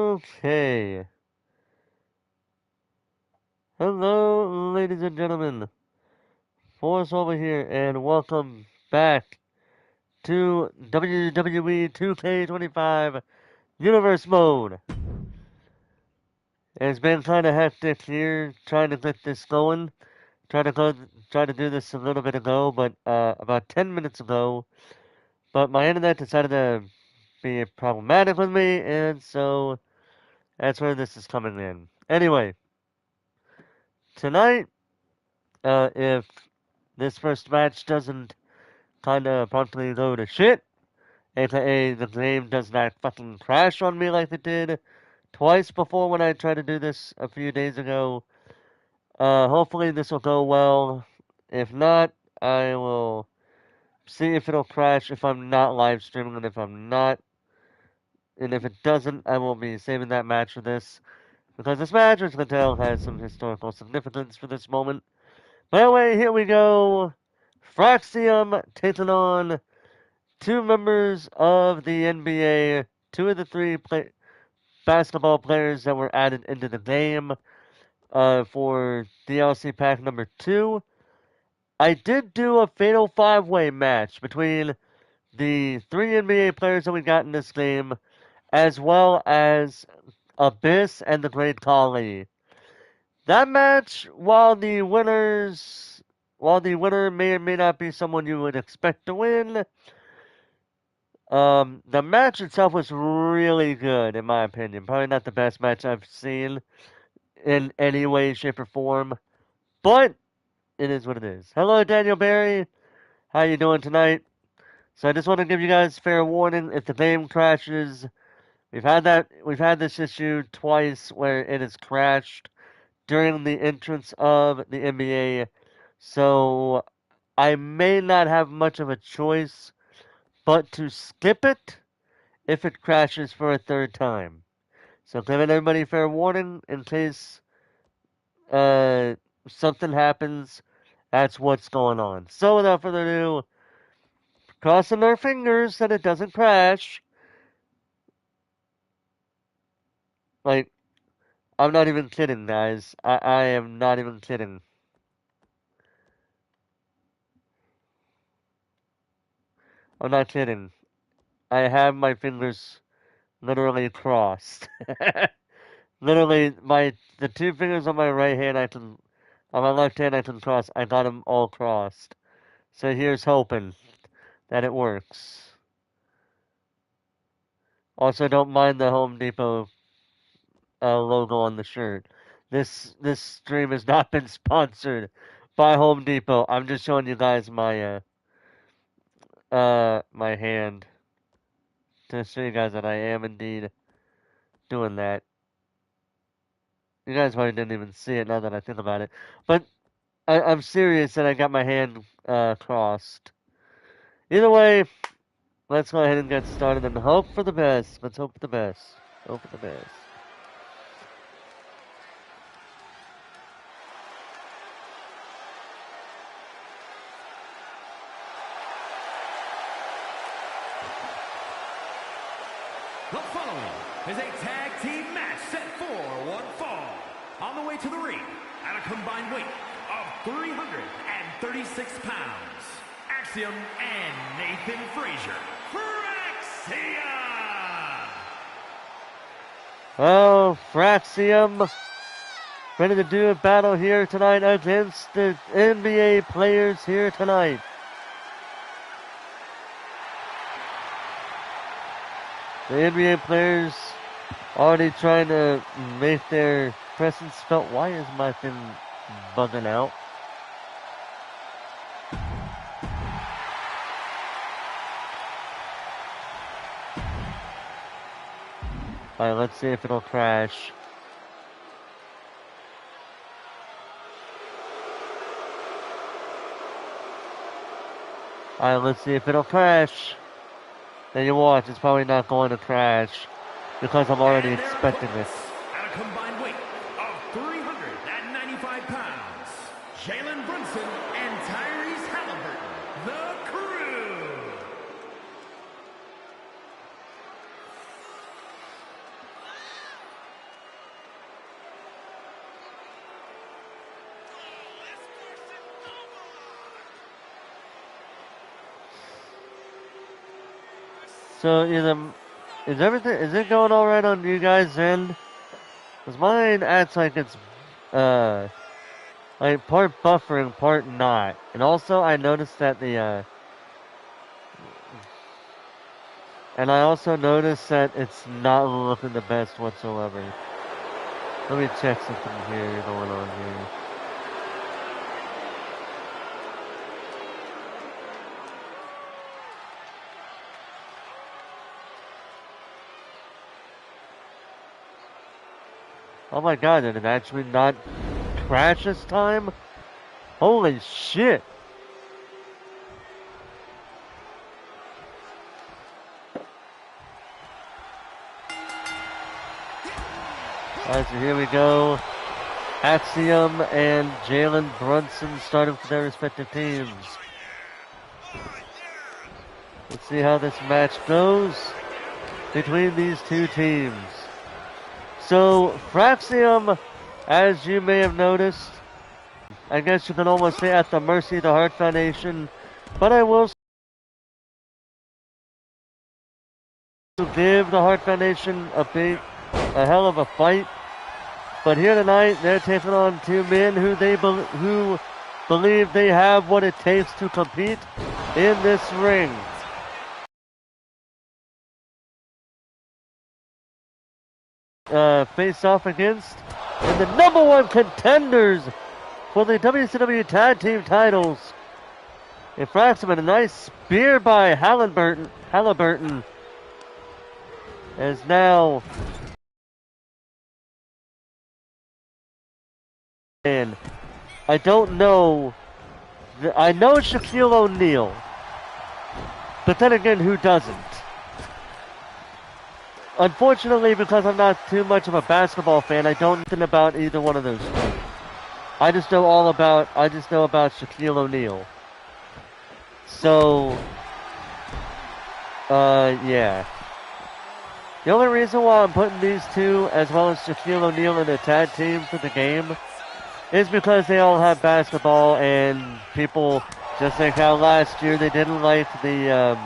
Okay. Hello, ladies and gentlemen. Force over here, and welcome back to WWE 2K25 Universe Mode. It's been kind of hectic here trying to get this going. Try to do this a little bit ago, but about 10 minutes ago. But my internet decided to be problematic with me, and so that's where this is coming in. Anyway, tonight, if this first match doesn't kind of promptly go to shit, aka the game does not fucking crash on me like it did twice before when I tried to do this a few days ago. Hopefully this will go well. If not, I will see if it'll crash if I'm not live streaming, and if it doesn't, I will be saving that match for this, because this match, as you can tell, has some historical significance for this moment. By the way, here we go. Fraxium taking on two members of the NBA, two of the three basketball players that were added into the game for DLC pack number 2. I did do a Fatal 5-Way match between the three NBA players that we got in this game, as well as Abyss and the Great Khali. That match, while the winner may or may not be someone you would expect to win, the match itself was really good, in my opinion. Probably not the best match I've seen in any way, shape, or form, but it is what it is. Hello, Daniel Barry. How you doing tonight? So I just want to give you guys fair warning. If the game crashes, we've had this issue twice where it has crashed during the entrance of the NBA. So I may not have much of a choice but to skip it if it crashes for a third time. So giving everybody fair warning in case something happens. That's what's going on. So without further ado, crossing our fingers that it doesn't crash. Like, I'm not even kidding, guys. I am not even kidding. I'm not kidding. I have my fingers literally crossed. Literally, the two fingers on my right hand on my left hand I can cross. I got them all crossed. So here's hoping that it works. Also, don't mind the Home Depot logo on the shirt. This stream has not been sponsored by Home Depot. I'm just showing you guys my hand to show you guys that I am indeed doing that. You guys probably didn't even see it now that I think about it, but I'm serious that I got my hand crossed. Either way, let's go ahead and get started and hope for the best. Let's hope for the best. Hope for the best. The following is a tag team match set for one fall. On the way to the ring, at a combined weight of 336 pounds, Axiom and Nathan Frazier. Fraxium! Oh, Fraxium, ready to do a battle here tonight against the NBA players here tonight. The NBA players already trying to make their presence felt. Why is my thing bugging out? Alright, let's see if it'll crash. Alright, let's see if it'll crash. Then you watch, it's probably not going to crash because I'm already expecting this. At a combined weight of 395 pounds, Jalen Brunson and Tyrese Halliburton, the Crew. So is it going all right on you guys' end? Cause mine acts like it's like part buffering, part not. And also I noticed that and I also noticed that it's not looking the best whatsoever. Let me check something here going on here. Oh my god, did it actually not crash this time? Holy shit! Alright, so here we go. Axiom and Jalen Brunson starting for their respective teams. Let's see how this match goes between these two teams. So, Fraxium, as you may have noticed, I guess you can almost say at the mercy of the Hart Foundation, but I will give the Hart Foundation a hell of a fight. But here tonight, they're taking on two men who believe they have what it takes to compete in this ring. Face off against and the number one contenders for the WCW Tag Team titles. In Fraxman, a nice spear by Halliburton is now. And I don't know. I know Shaquille O'Neal, but then again, who doesn't? Unfortunately, because I'm not too much of a basketball fan, I don't know anything about either one of those two. I just know about Shaquille O'Neal. So, yeah. The only reason why I'm putting these two, as well as Shaquille O'Neal, in a tag team for the game, is because they all have basketball, and people, just like how last year they didn't like the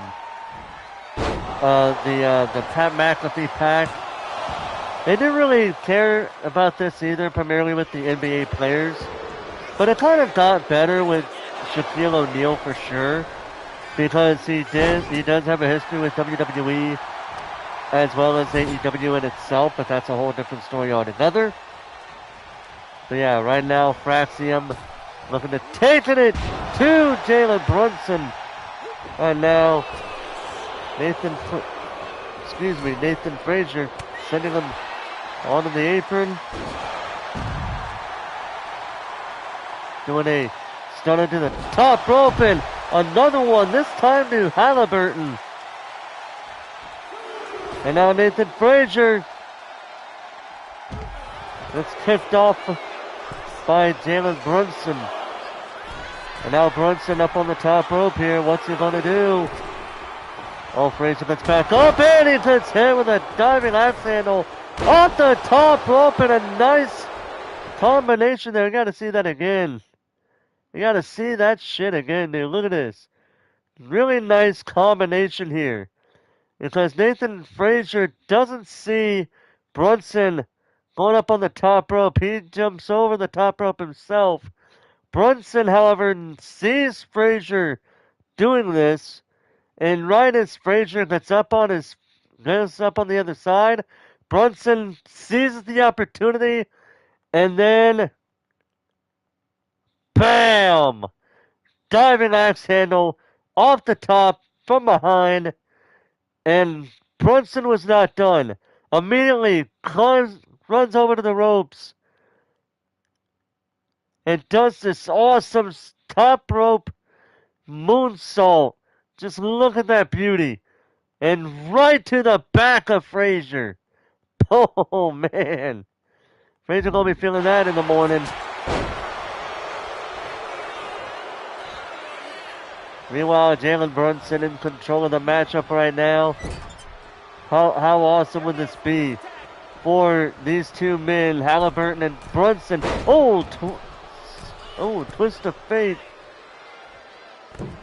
Pat McAfee pack. They didn't really care about this either, primarily with the NBA players. But it kind of got better with Shaquille O'Neal for sure, because he does have a history with WWE as well as AEW in itself, but that's a whole different story altogether. So yeah, right now Fraxium looking to take it to Jalen Brunson. Right now, Nathan Frazier sending him onto the apron. Doing a stunner to the top rope and another one, this time to Halliburton. And now Nathan Frazier. It's kicked off by Jalen Brunson. And now Brunson up on the top rope here. What's he going to do? Oh, Frazier gets back up and he gets hit with a diving axe handle off the top rope, and a nice combination there. You got to see that again. You got to see that shit again, dude. Look at this. Really nice combination here. Because Nathan Frazier doesn't see Brunson going up on the top rope. He jumps over the top rope himself. Brunson, however, sees Frazier doing this, and right as Frazier gets up on the other side, Brunson seizes the opportunity, and then BAM! Diving axe handle off the top from behind, and Brunson was not done. Immediately runs over to the ropes and does this awesome top rope moonsault. Just look at that beauty. And right to the back of Frazier. Oh, man. Frazier gonna be feeling that in the morning. Meanwhile, Jalen Brunson in control of the matchup right now. How awesome would this be for these two men, Halliburton and Brunson? Oh, twist of fate.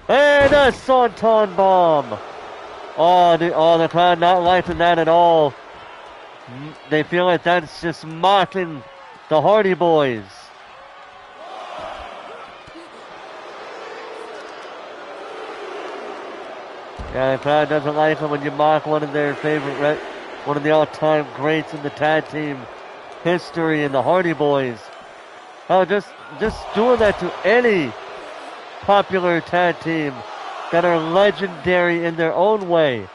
And a Swanton bomb. The crowd not liking that at all. They feel like that's just mocking the Hardy Boys. Yeah, the crowd doesn't like it when you mock one of their favorite, one of the all-time greats in the tag team history in the Hardy Boys. Oh, just doing that to any popular tag team that are legendary in their own way.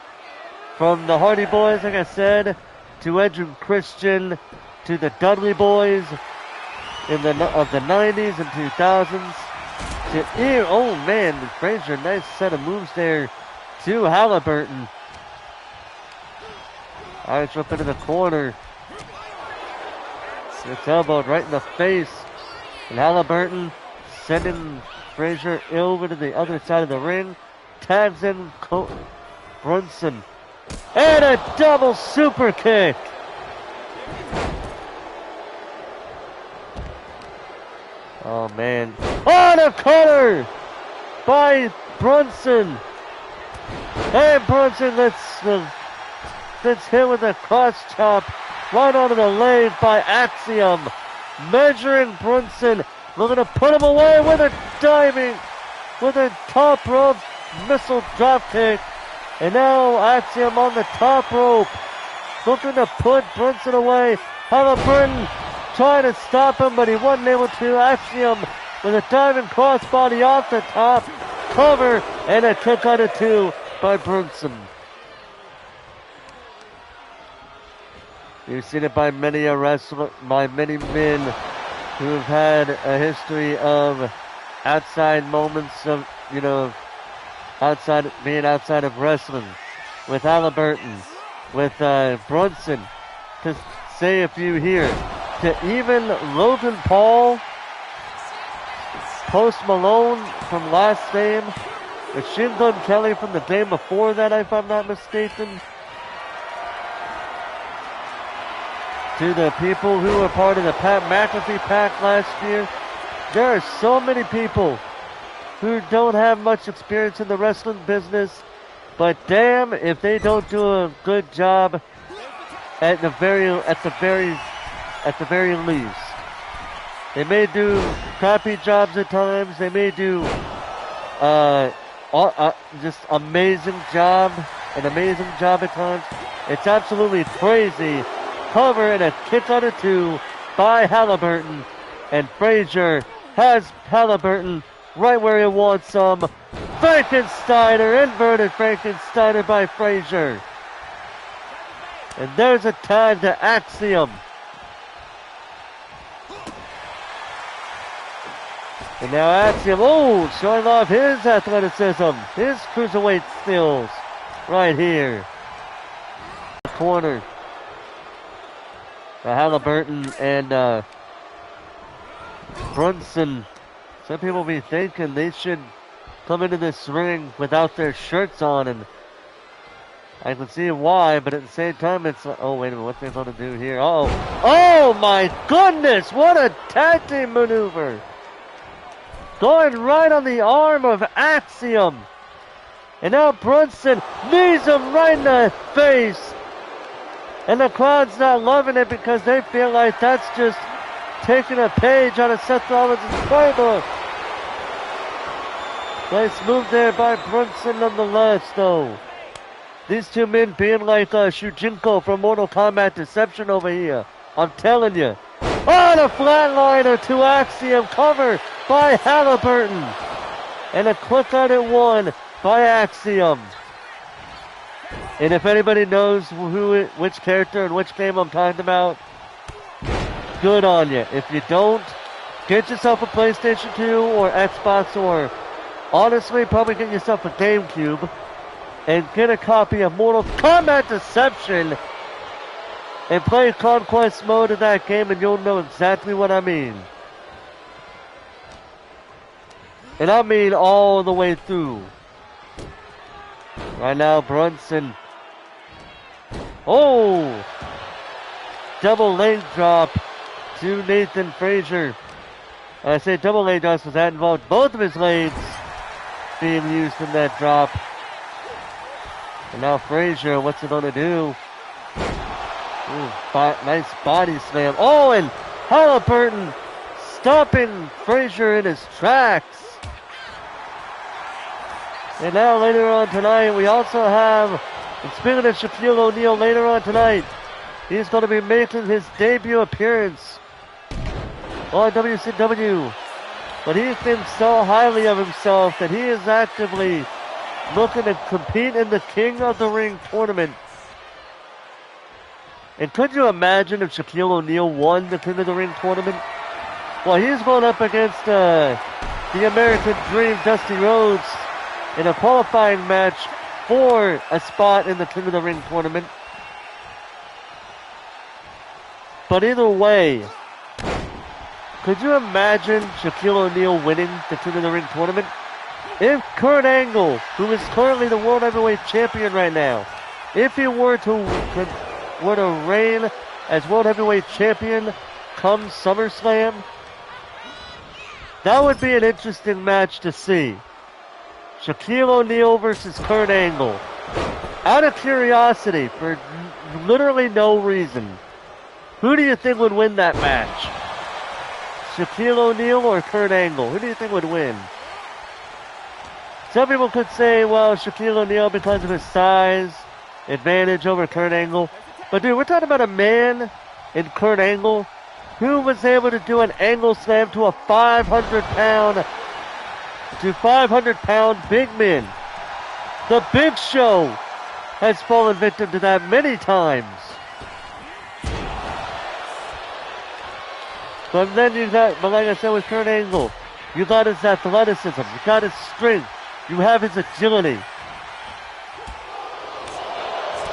From the Hardy Boys, like I said, to Edge and Christian, to the Dudley Boys of the 90s and 2000s. Oh man, Frazier, nice set of moves there to Halliburton. Irish up into the corner. Gets elbowed right in the face. And Halliburton sending Frazier over to the other side of the ring. Tags in Brunson. And a double super kick. Oh man. On a cutter by Brunson. And Brunson gets hit with a cross chop right onto the leg by Axiom. Measuring Brunson. Looking to put him away with a top rope missile drop kick. And now Axiom on the top rope. Looking to put Brunson away. Halliburton trying to stop him, but he wasn't able to. Axiom with a diving crossbody off the top. Cover and a kick out of 2 by Brunson. You've seen it by many a wrestler, by many men who have had a history of outside moments of, being outside of wrestling. With Halliburton, with Brunson, to say a few here. To even Logan Paul, Post Malone from last name, Machine Gun Kelly from the day before that, if I'm not mistaken. To the people who were part of the Pat McAfee pack last year. There are so many people who don't have much experience in the wrestling business, but damn if they don't do a good job at the very least. They may do crappy jobs at times. They may do just an amazing job at times. It's absolutely crazy. Cover and a kick out of 2 by Halliburton. And Frazier has Halliburton right where he wants him. Frankensteiner, inverted Frankensteiner by Frazier. And there's a tag to Axiom. And now Axiom, showing off his athleticism, his cruiserweight skills right here. Corner. Halliburton and Brunson. Some people be thinking they should come into this ring without their shirts on, and I can see why, but at the same time it's like, oh wait a minute, what they're going to do here? Oh my goodness, what a tag team maneuver! Going right on the arm of Axiom. And now Brunson knees him right in the face. And the crowd's not loving it because they feel like that's just taking a page out of Seth Rollins' playbook. Nice move there by Brunson nonetheless, though. These two men being like Shujinko from Mortal Kombat Deception over here. I'm telling you. Oh, the flatliner to Axiom. Cover by Halliburton. And a quick out at 1 by Axiom. And if anybody knows which character and which game I'm talking about, good on you. If you don't, get yourself a PlayStation 2 or Xbox, or honestly, probably get yourself a GameCube and get a copy of Mortal Kombat Deception and play Conquest mode of that game, and you'll know exactly what I mean. And I mean all the way through. Right now, Brunson. Double leg drop to Nathan Frazier. I say double leg drop because that involved both of his legs being used in that drop. And now Frazier, what's he gonna do? Ooh, nice body slam. Oh, and Halliburton stopping Frazier in his tracks. And now later on tonight, we also have, and speaking of Shaquille O'Neal, later on tonight, he's going to be making his debut appearance on WCW. But he thinks so highly of himself that he is actively looking to compete in the King of the Ring tournament. And could you imagine if Shaquille O'Neal won the King of the Ring tournament? Well, he's going up against the American Dream, Dusty Rhodes, in a qualifying match for a spot in the King of the Ring tournament. But either way, could you imagine Shaquille O'Neal winning the King of the Ring tournament? If Kurt Angle, who is currently the World Heavyweight Champion right now, if he were to reign as World Heavyweight Champion come SummerSlam, that would be an interesting match to see. Shaquille O'Neal versus Kurt Angle. Out of curiosity, for literally no reason, who do you think would win that match? Shaquille O'Neal or Kurt Angle? Who do you think would win? Some people could say, well, Shaquille O'Neal because of his size, advantage over Kurt Angle. But dude, we're talking about a man in Kurt Angle who was able to do an angle slam to a 500-pound big man. The Big Show has fallen victim to that many times. But then but like I said with Kurt Angle, you got his athleticism, you got his strength, you have his agility.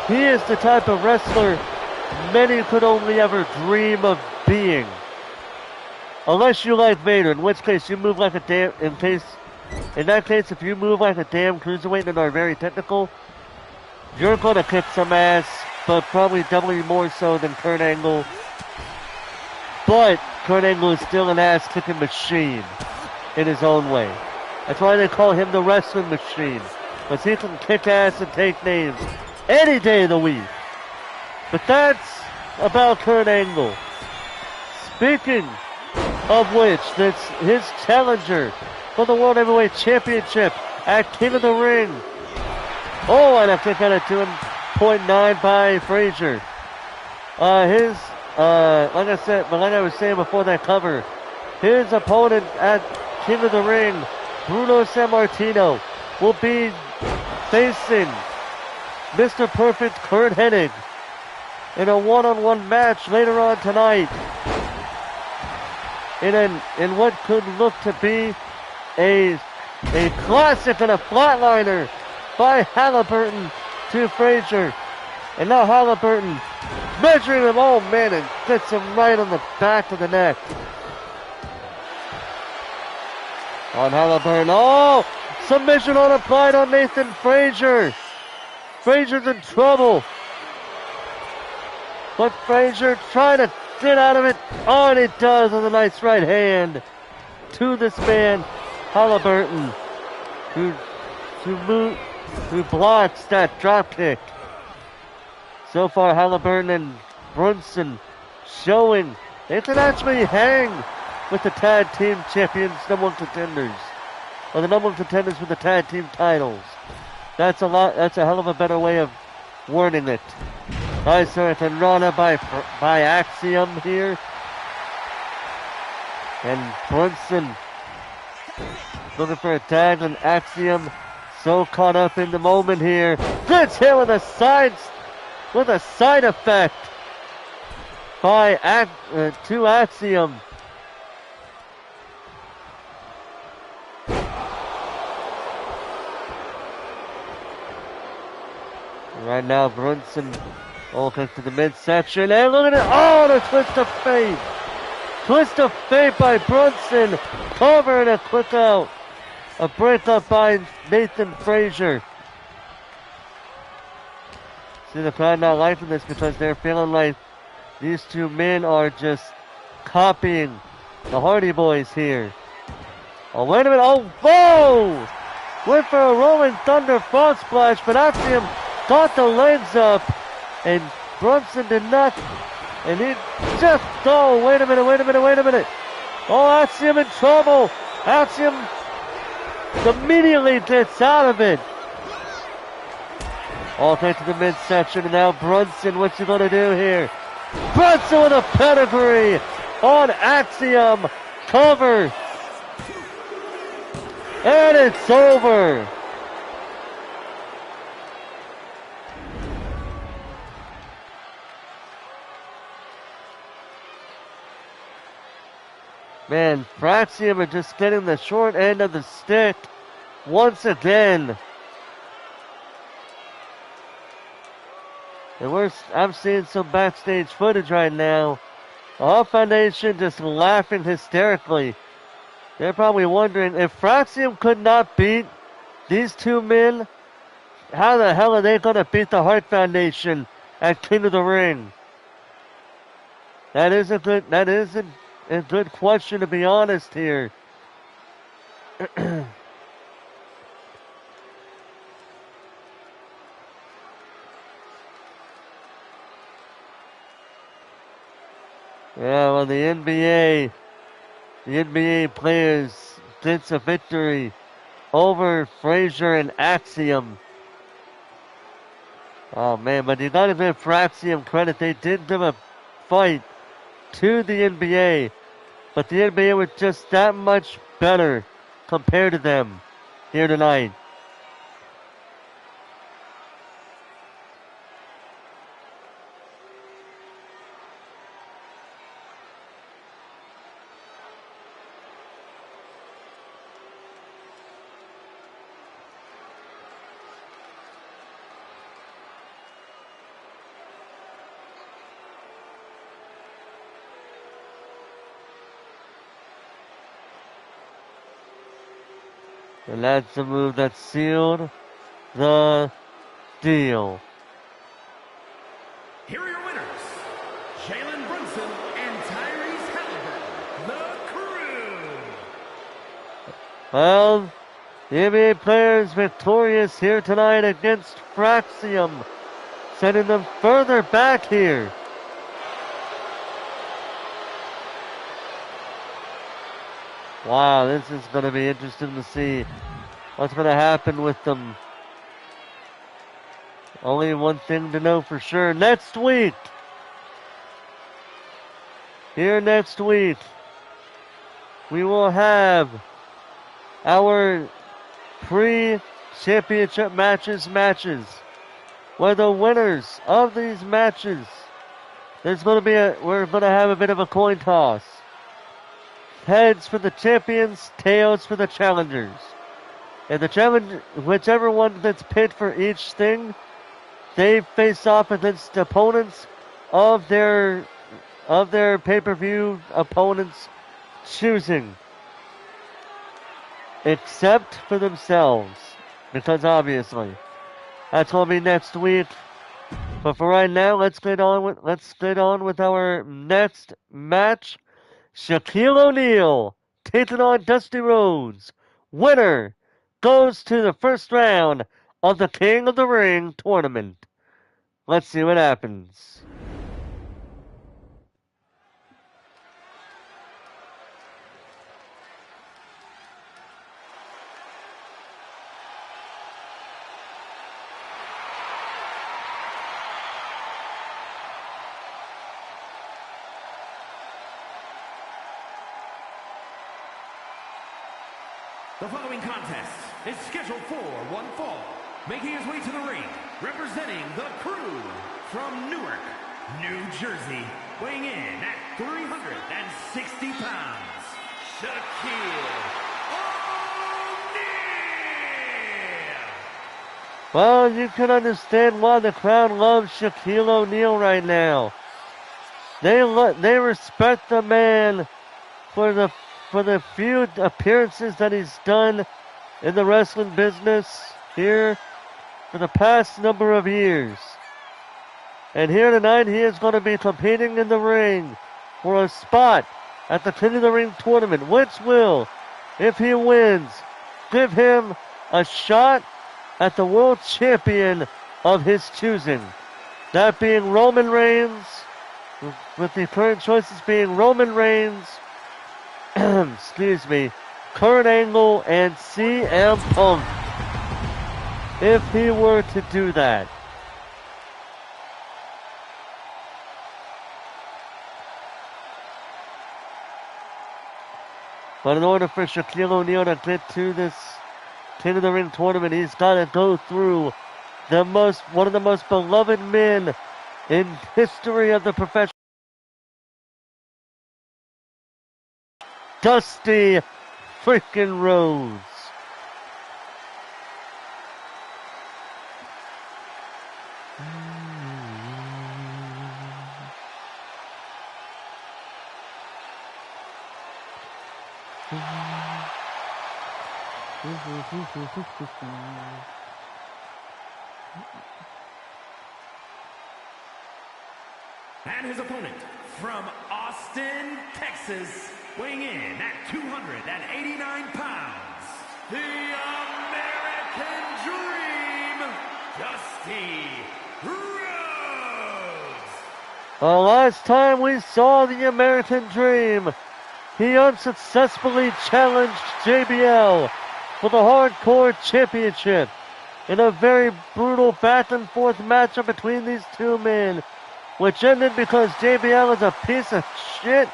He is the type of wrestler many could only ever dream of being. Unless you like Vader, in which case you move like a damn, in that case, if you move like a damn cruiserweight and are very technical, you're gonna kick some ass, but probably doubly more so than Kurt Angle. But Kurt Angle is still an ass-kicking machine in his own way. That's why they call him the wrestling machine, because he can kick ass and take names any day of the week. But that's about Kurt Angle. Speaking of which, that's his challenger for the World Heavyweight Championship at King of the Ring. Oh, and a kick out of 2.9 by Frazier. Like I was saying before that cover, his opponent at King of the Ring, Bruno Sammartino, will be facing Mr. Perfect Kurt Hennig in a one-on-one match later on tonight. In what could look to be a classic and a flatliner by Halliburton to Frazier. And now Halliburton measuring him, oh man, and gets him right on the back of the neck. On Halliburton, oh! Submission on applied on Nathan Frazier. Frazier's in trouble. But Frazier trying to get out of it. Oh, and he does with a nice right hand to this man, Halliburton, who blocks that drop kick. So far, Halliburton and Brunson showing they can actually hang with the tag team champions, number one contenders, or the number one contenders for the tag team titles. That's a hell of a better way of wording it. Nice Hurricane Rana by Axiom here. And Brunson looking for a tag, and Axiom so caught up in the moment here. Gets hit with a side effect to Axiom. Right now, Brunson open to the midsection, and look at it! Oh, the twist of fate! Twist of fate by Brunson, covering a quick out. A breakup by Nathan Frazier. See, the crowd not liking this because they're feeling like these two men are just copying the Hardy Boys here. Oh, wait a minute! Oh, whoa! Went for a Rolling Thunder frog splash, but Axiom got the legs up, and Brunson did not, and he just, oh, wait a minute. Oh, Axiom in trouble. Axiom immediately gets out of it. All the way to the midsection, and now Brunson, what's he gonna do here? Brunson with a pedigree on Axiom, cover, and it's over. Man, Fraxium are just getting the short end of the stick once again. And I'm seeing some backstage footage right now. The Hart Foundation just laughing hysterically. They're probably wondering, if Fraxium could not beat these two men, how the hell are they going to beat the Hart Foundation at King of the Ring? That is a good question, to be honest here. Yeah, well, the NBA players gets a victory over Frazier and Axiom. Oh man, but you gotta give Fraxium credit. They did give a fight to the NBA, but the NBA was just that much better compared to them here tonight. And that's the move that sealed the deal. Here are your winners, Jalen Brunson and Tyrese Halliburton, the Crew. Well, the NBA players victorious here tonight against Fraxium, sending them further back here. Wow, this is going to be interesting to see what's going to happen with them. Only one thing to know for sure. Next week, we will have our pre-championship matches, where the winners of these matches, we're going to have a bit of a coin toss. Heads for the champions, tails for the challengers. And whichever one gets picked for each thing, they face off against opponents of their pay-per-view opponents choosing. Except for themselves. Because obviously, that's going to be next week. But for right now, let's get on with our next match. Shaquille O'Neal taking on Dusty Rhodes. Winner goes to the first round of the King of the Ring tournament. Let's see what happens. The following contest is scheduled for one fall. Making his way to the ring, representing the Crew from Newark, New Jersey, weighing in at 360 pounds, Shaquille O'Neal! Well, you can understand why the crowd loves Shaquille O'Neal right now. They respect the man for the few appearances that he's done in the wrestling business here for the past number of years. And here tonight, he is going to be competing in the ring for a spot at the King of the Ring tournament, which will, if he wins, give him a shot at the World Champion of his choosing. That being Roman Reigns, with the current choices being Roman Reigns, excuse me, Kurt Angle, and CM Punk. If he were to do that. But in order for Shaquille O'Neal to get to this King of the Ring tournament, he's got to go through one of the most beloved men in history of the profession. Dusty freaking Rhodes. And his opponent from Austin, Texas, weighing in at 289 pounds, the American Dream, Dusty Rhodes. The last time we saw the American Dream, he unsuccessfully challenged JBL for the Hardcore Championship in a very brutal back and forth matchup between these two men, which ended because JBL is a piece of shit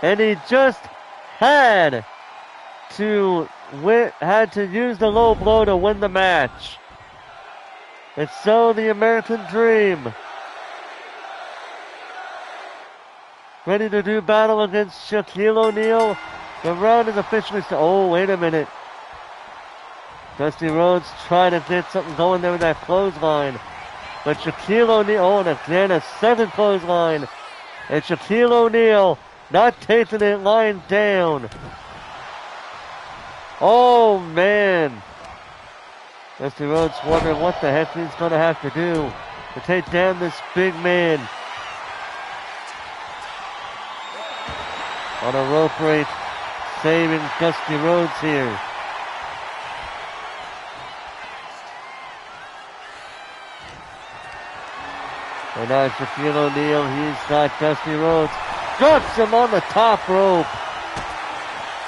and he just had to use the low blow to win the match. And so the American Dream, ready to do battle against Shaquille O'Neal. The round is officially started. Oh, wait a minute. Dusty Rhodes trying to get something going there with that clothesline. But Shaquille O'Neal, oh, and again a second clothesline. And Shaquille O'Neal not taking it lying down. Oh, man. Dusty Rhodes wondering what the heck he's going to have to do to take down this big man. On a rope break, saving Dusty Rhodes here. And now Shaquille O'Neal, he's got Dusty Rhodes. Drops him on the top rope.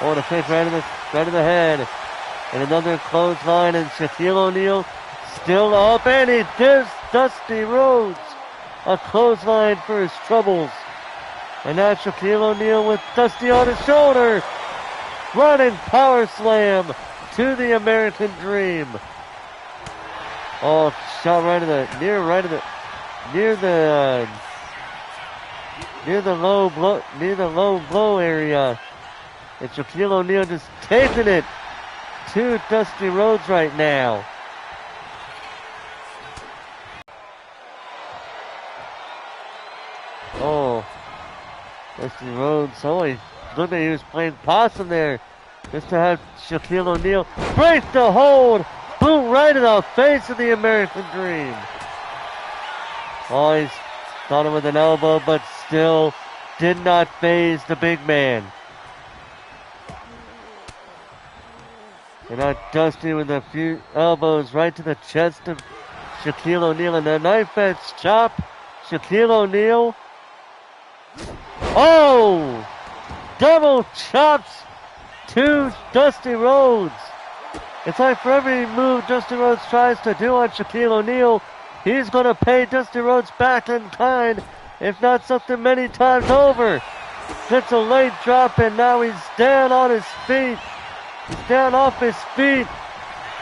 Oh, and a kick right in the head. And another clothesline, and Shaquille O'Neal still up, and he gives Dusty Rhodes a clothesline for his troubles. And now Shaquille O'Neal with Dusty on his shoulder. Running power slam to the American Dream. Oh, shot right in the near the low blow area. And Shaquille O'Neal just taking it to Dusty Rhodes right now. Oh, Dusty Rhodes, oh, he looked like he was playing possum there. Just to have Shaquille O'Neal break the hold. Boom, right in the face of the American Dream. Oh, he's got him with an elbow, but still did not faze the big man. And now Dusty with a few elbows right to the chest of Shaquille O'Neal. And a knife edge chop. Shaquille O'Neal. Oh! Double chops to Dusty Rhodes. It's like for every move Dusty Rhodes tries to do on Shaquille O'Neal, he's going to pay Dusty Rhodes back in kind, if not something many times over. Gets a late drop, and now he's down on his feet. He's down off his feet.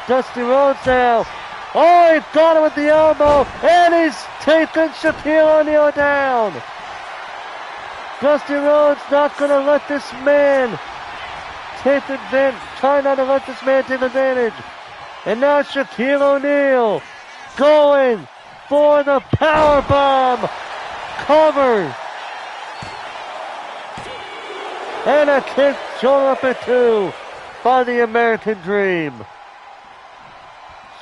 Dusty Rhodes now. Oh, he got him with the elbow, and he's taking Shaquille O'Neal down. Dusty Rhodes not going to let this man take advantage. Try not to let this man take advantage. And now Shaquille O'Neal going for the powerbomb cover. And a kick shoulder up at two by the American Dream.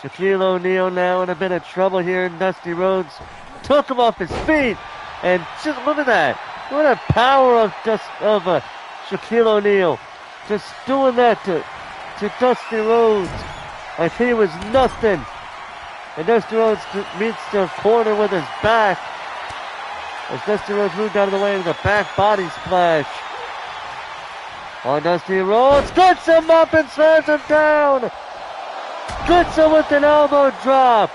Shaquille O'Neal now in a bit of trouble here. Dusty Rhodes took him off his feet. And just look at that. What a power of Shaquille O'Neal. Just doing that to Dusty Rhodes like he was nothing. And Dusty Rhodes meets the corner with his back. As Dusty Rhodes moved out of the way with a back body splash. On Dusty Rhodes, gets him up and slams him down. Gets him with an elbow drop.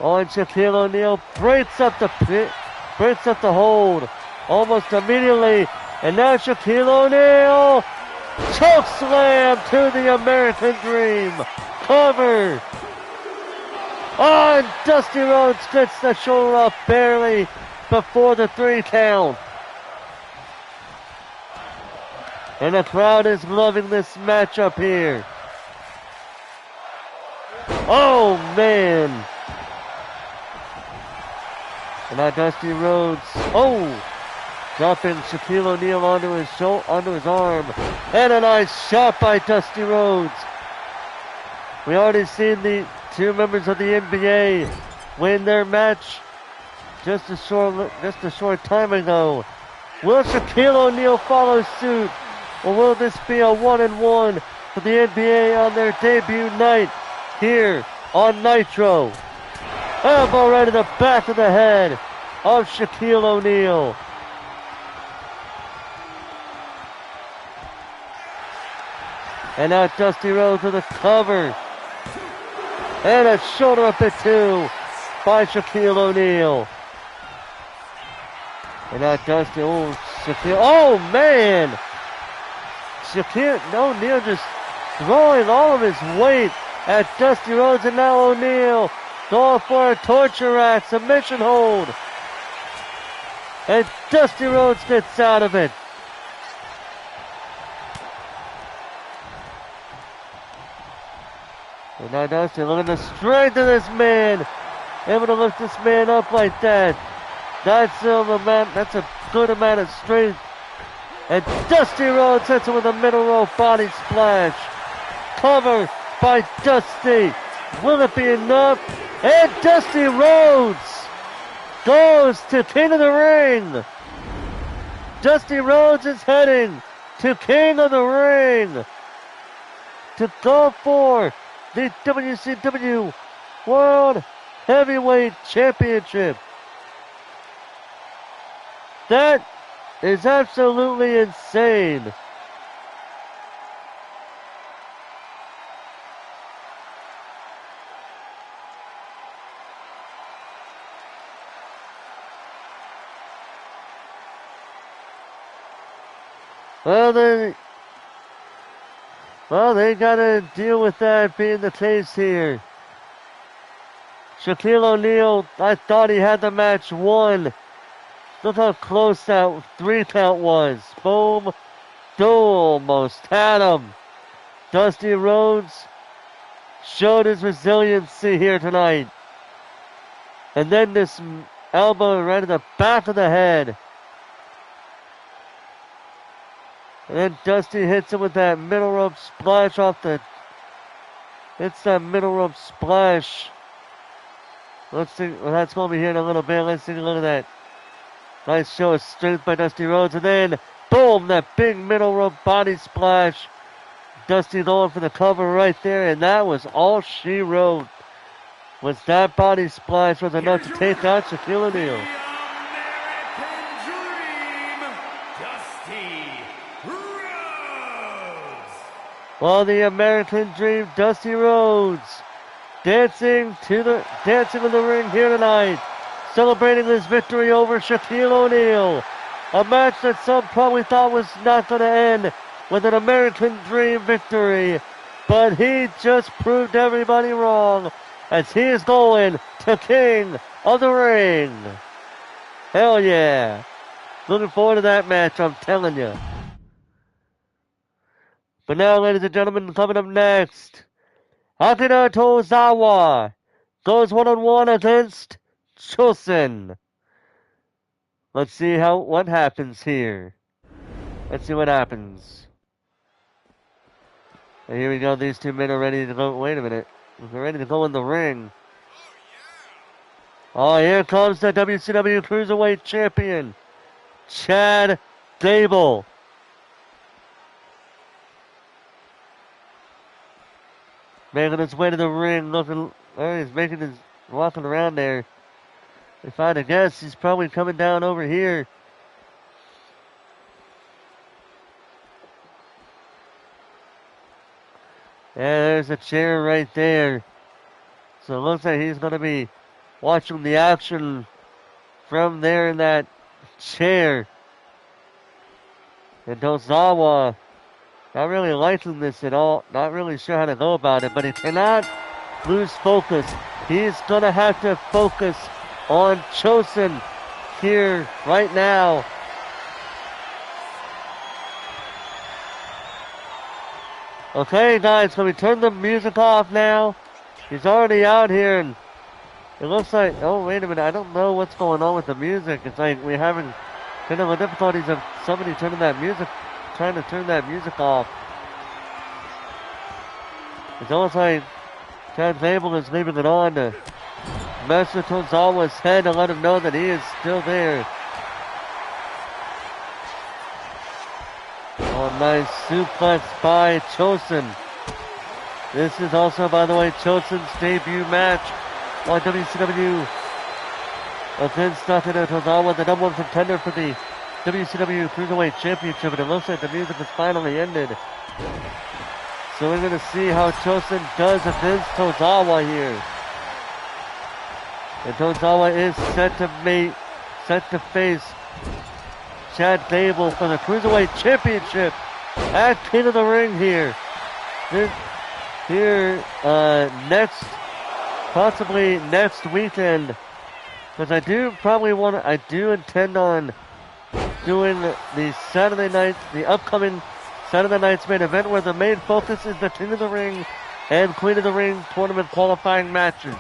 On Shaquille O'Neal, breaks up the hold almost immediately. And now Shaquille O'Neal, choke slam to the American Dream. Cover. On Dusty Rhodes gets the shoulder up barely before the 3 count. And the crowd is loving this matchup here. Oh, man. And now Dusty Rhodes, dropping Shaquille O'Neal onto his arm. And a nice shot by Dusty Rhodes. We already seen the 2 members of the NBA win their match just a short time ago. Will Shaquille O'Neal follow suit? Or will this be a 1-1 for the NBA on their debut night here on Nitro? Elbow right in the back of the head of Shaquille O'Neal. And now Dusty Rhodes with a cover. And a shoulder up at 2 by Shaquille O'Neal. And now Dusty, Shaquille, man! Shaquille O'Neal just throwing all of his weight at Dusty Rhodes, and now O'Neal going for a torture rack, submission hold. And Dusty Rhodes gets out of it. And now Dusty, look at the strength of this man. Able to lift this man up like that. That's a good amount of strength. And Dusty Rhodes hits him with a middle row body splash. Cover by Dusty. Will it be enough? And Dusty Rhodes goes to King of the Ring. Dusty Rhodes is heading to King of the Ring to go for the WCW World Heavyweight Championship. That is absolutely insane. Well, they gotta deal with that being the case here. Shaquille O'Neal, I thought he had the match won. Look how close that 3 count was. Boom. Almost had him. Dusty Rhodes showed his resiliency here tonight. And then this elbow right in the back of the head. And then Dusty hits him with that middle rope splash It's that middle rope splash. Let's see. Well, that's going to be here in a little bit. Let's take a look at that. Nice show of strength by Dusty Rhodes. And then, boom, that big middle rope body splash. Dusty going for the cover right there. And that was all she wrote. Was that body splash was enough to take out Shaquille O'Neal. Well, the American Dream, Dusty Rhodes, dancing in the ring here tonight, celebrating his victory over Shaquille O'Neal. A match that some probably thought was not going to end with an American Dream victory, but he just proved everybody wrong as he is going to King of the Ring. Hell yeah. Looking forward to that match, I'm telling you. But now, ladies and gentlemen, coming up next, Akira Tozawa goes one-on-one against Chosen. Let's see what happens here. Let's see what happens. And here we go. These 2 men are ready to go. Wait a minute. They're ready to go in the ring. Oh, here comes the WCW Cruiserweight Champion, Chad Gable. making his way to the ring, he's walking around there. If I had to guess, he's probably coming down over here. Yeah, there's a chair right there. So it looks like he's going to be watching the action from there in that chair. And Tozawa not really liking this at all. Not really sure how to go about it, but he cannot lose focus. He's going to have to focus on Chosen here right now. Okay, guys, so we turn the music off now. He's already out here, and it looks like, oh, wait a minute, I don't know what's going on with the music. It's like we're having technical difficulties of somebody trying to turn that music off. It's almost like Chad Gable is leaving it on to mess with Tozawa's head to let him know that he is still there. Oh, nice suplex by Chosen. This is also, by the way, Chosen's debut match on WCW against Nakano Tozawa, the number one contender for the WCW Cruiserweight Championship, and it looks like the music has finally ended. So we're going to see how Chosen does against Tozawa here. And Tozawa is set to face Chad Gable for the Cruiserweight Championship at King of the Ring here. Possibly next weekend. Because I do intend on doing the upcoming Saturday night's main event where the main focus is the King of the Ring and Queen of the Ring tournament qualifying matches.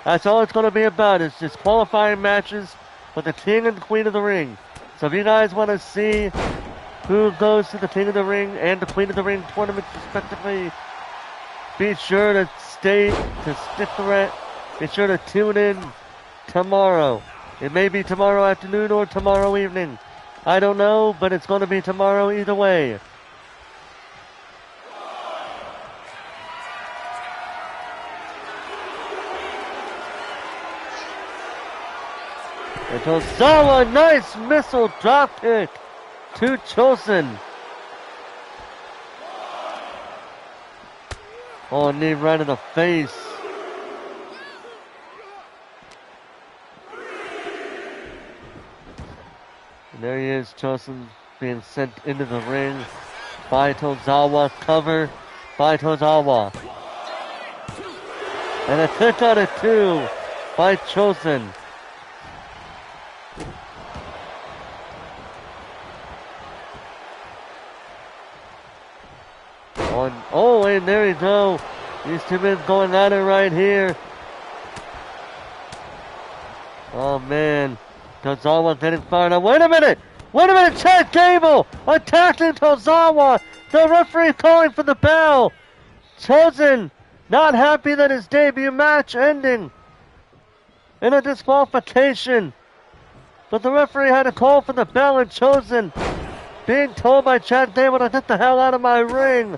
That's all it's going to be about. It's just qualifying matches for the King and Queen of the Ring. So if you guys want to see who goes to the King of the Ring and the Queen of the Ring tournament respectively, be sure to be sure to tune in tomorrow. It may be tomorrow afternoon or tomorrow evening. I don't know, but it's going to be tomorrow either way. And Tozawa, nice missile drop kick to Chosen. Oh, knee right in the face. And there he is, Chosen being sent into the ring by Tozawa. Cover by Tozawa. And a kick out of 2 by Chosen. Oh, and there you go. These two men going at it right here. Oh, man. Tozawa getting fired up. Wait a minute! Chad Gable attacking Tozawa. The referee calling for the bell. Chosen not happy that his debut match ending in a disqualification. But the referee had to call for the bell, and Chosen being told by Chad Gable to get the hell out of my ring.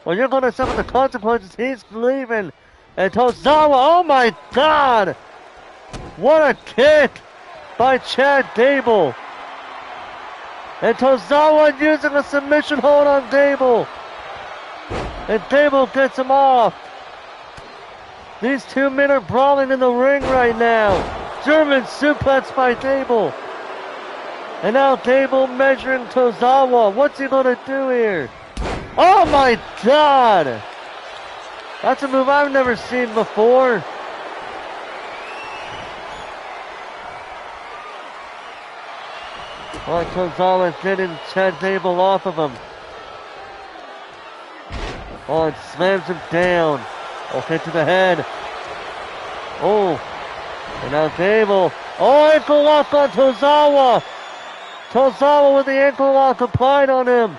Well, you're going to suffer the consequences. He's leaving. And Tozawa, oh my God! What a kick by Chad Gable. And Tozawa using a submission hold on Gable. And Gable gets him off. These two men are brawling in the ring right now. German suplex by Gable. And now Gable measuring Tozawa. What's he going to do here? Oh my God! That's a move I've never seen before. Oh, Tozawa getting Chad Gable off of him. Oh, it slams him down. Okay, to the head. Oh, and now Gable. Oh, ankle lock on Tozawa. Tozawa with the ankle lock applied on him.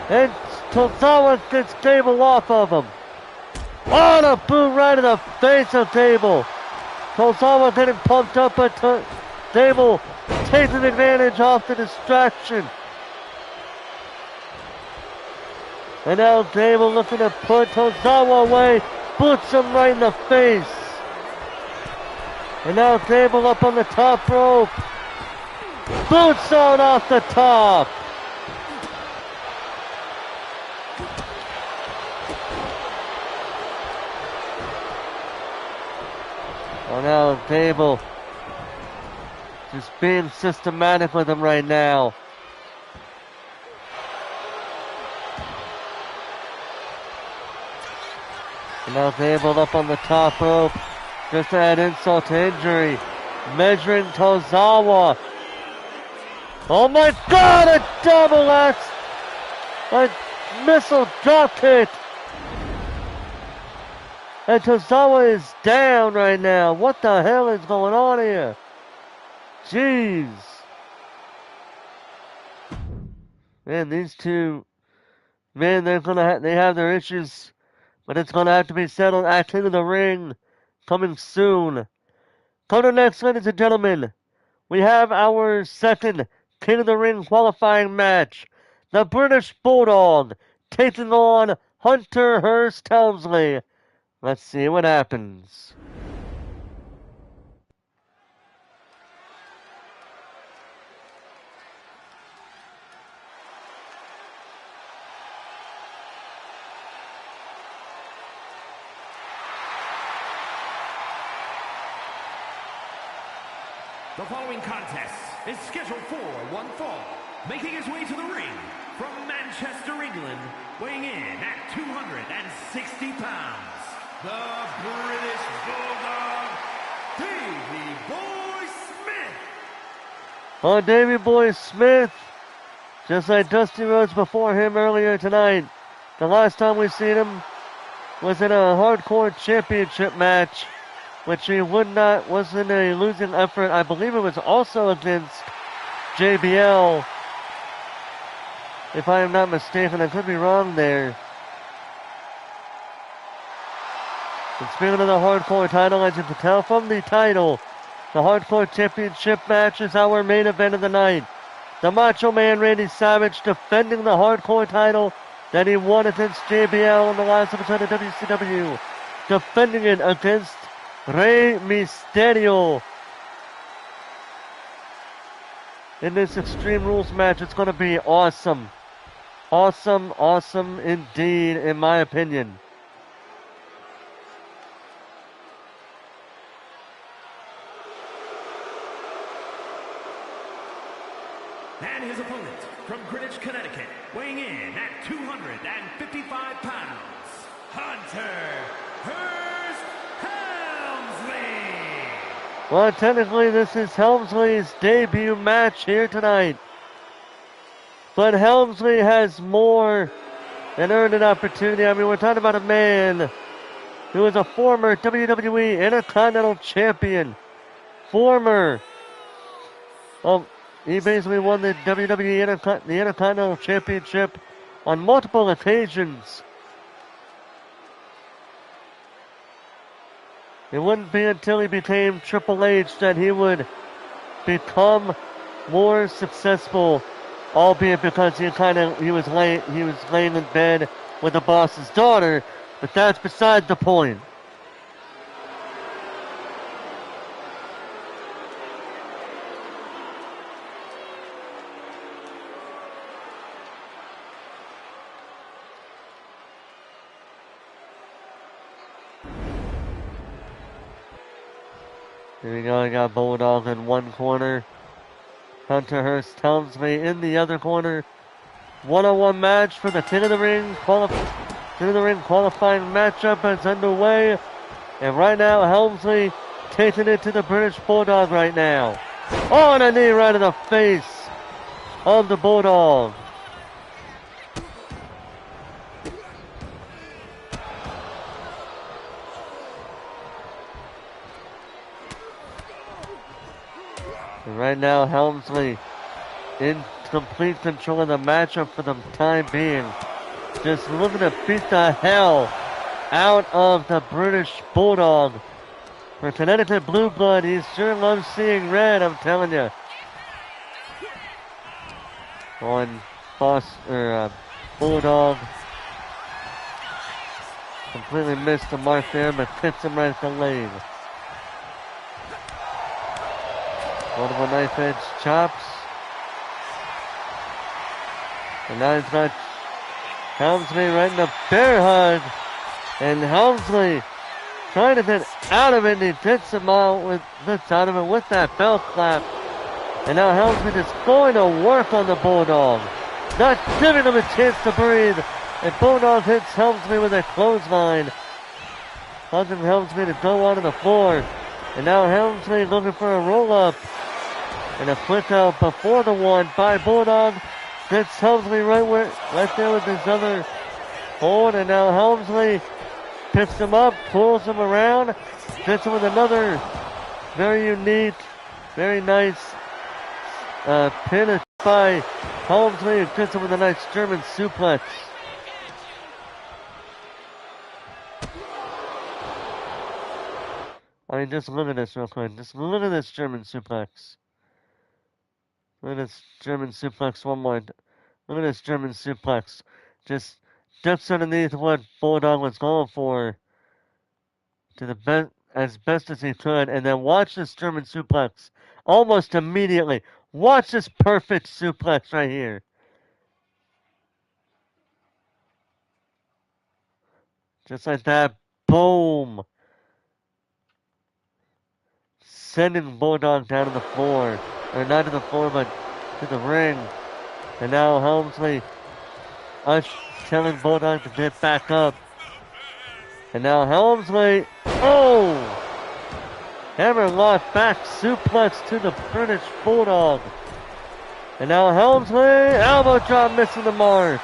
And Tozawa gets Gable off of him. Oh, the boot right in the face of Gable. Tozawa getting pumped up, but Gable taking advantage off the distraction. And now Gable looking to put Tozawa away. Boots him right in the face. And now Gable up on the top rope. Boots on off the top. Oh, now Gable just being systematic with him right now. And now Gable up on the top rope. Just to add insult to injury. Measuring Tozawa. Oh my God, a double axe. A missile drop kick. And Tozawa is down right now. What the hell is going on here? Jeez. Man, these two, man, they have their issues, but it's gonna have to be settled at King of the Ring, coming soon. Coming next, ladies and gentlemen, we have our second King of the Ring qualifying match. The British Bulldog taking on Hunter Hearst Helmsley. Let's see what happens. The following contest is scheduled for one fall. Making his way to the ring from Manchester, England, weighing in at 260 pounds, the British Bulldog, Davey Boy Smith. Oh, Davey Boy Smith, just like Dusty Rhodes before him earlier tonight. The last time we seen him was in a hardcore championship match, which he wasn't a losing effort. I believe it was also against JBL. If I am not mistaken, I could be wrong there. And speaking of the hardcore title, as you can tell from the title, the hardcore championship match is our main event of the night. The Macho Man Randy Savage defending the hardcore title that he won against JBL in the last episode of WCW. Defending it against Rey Mysterio. In this Extreme Rules match, it's going to be awesome. Awesome, awesome indeed, in my opinion. And his opponent from Greenwich, Connecticut, weighing in at 255 pounds, Hunter Hearst Helmsley. Well, technically this is Helmsley's debut match here tonight. But Helmsley has more than earned an opportunity. I mean, we're talking about a man who is a former WWE Intercontinental Champion. He basically won the WWE Intercontinental Championship on multiple occasions. It wouldn't be until he became Triple H that he would become more successful, albeit because he was laying in bed with the boss's daughter, but that's beside the point. Here we go, we got Bulldog in one corner. Hunter Hearst Helmsley in the other corner. One-on-one match for the King of the Ring qualifying matchup is underway. And right now, Helmsley taking it to the British Bulldog right now. Oh, and a knee right in the face of the Bulldog. And right now, Helmsley in complete control of the matchup for the time being. Just looking to beat the hell out of the British Bulldog. For Connecticut Blue Blood, he sure loves seeing red, I'm telling you. On Bulldog Completely missed the mark there, but hits him right at the leg. One of a knife edge chops. And now he's got Helmsley right in the bear hug. And Helmsley trying to get out of it, and he gets him out with that belt clap. And now Helmsley is going to work on the Bulldog, not giving him a chance to breathe. And Bulldog hits Helmsley with a clothesline, causing Helmsley to go onto the floor. And now Helmsley looking for a roll-up. And a quick out before the one by Bulldog. Gets Helmsley right there with his other hold. And now Helmsley picks him up, pulls him around, gets him with another very unique, very nice pin by Helmsley, and gets him with a nice German suplex. I mean, just look at this real quick. Just look at this German suplex. Look at this German suplex one more. Look at this German suplex. Just ducks underneath what Bulldog was going for to the best, as best as he could, and then watch this German suplex almost immediately. Watch this perfect suplex right here. Just like that. Boom. Sending Bulldog down to the floor. Or not to the floor, but to the ring. And now Helmsley telling Bulldog to get back up. And now Helmsley, hammerlock back suplex to the British Bulldog. And now Helmsley, elbow drop missing the mark.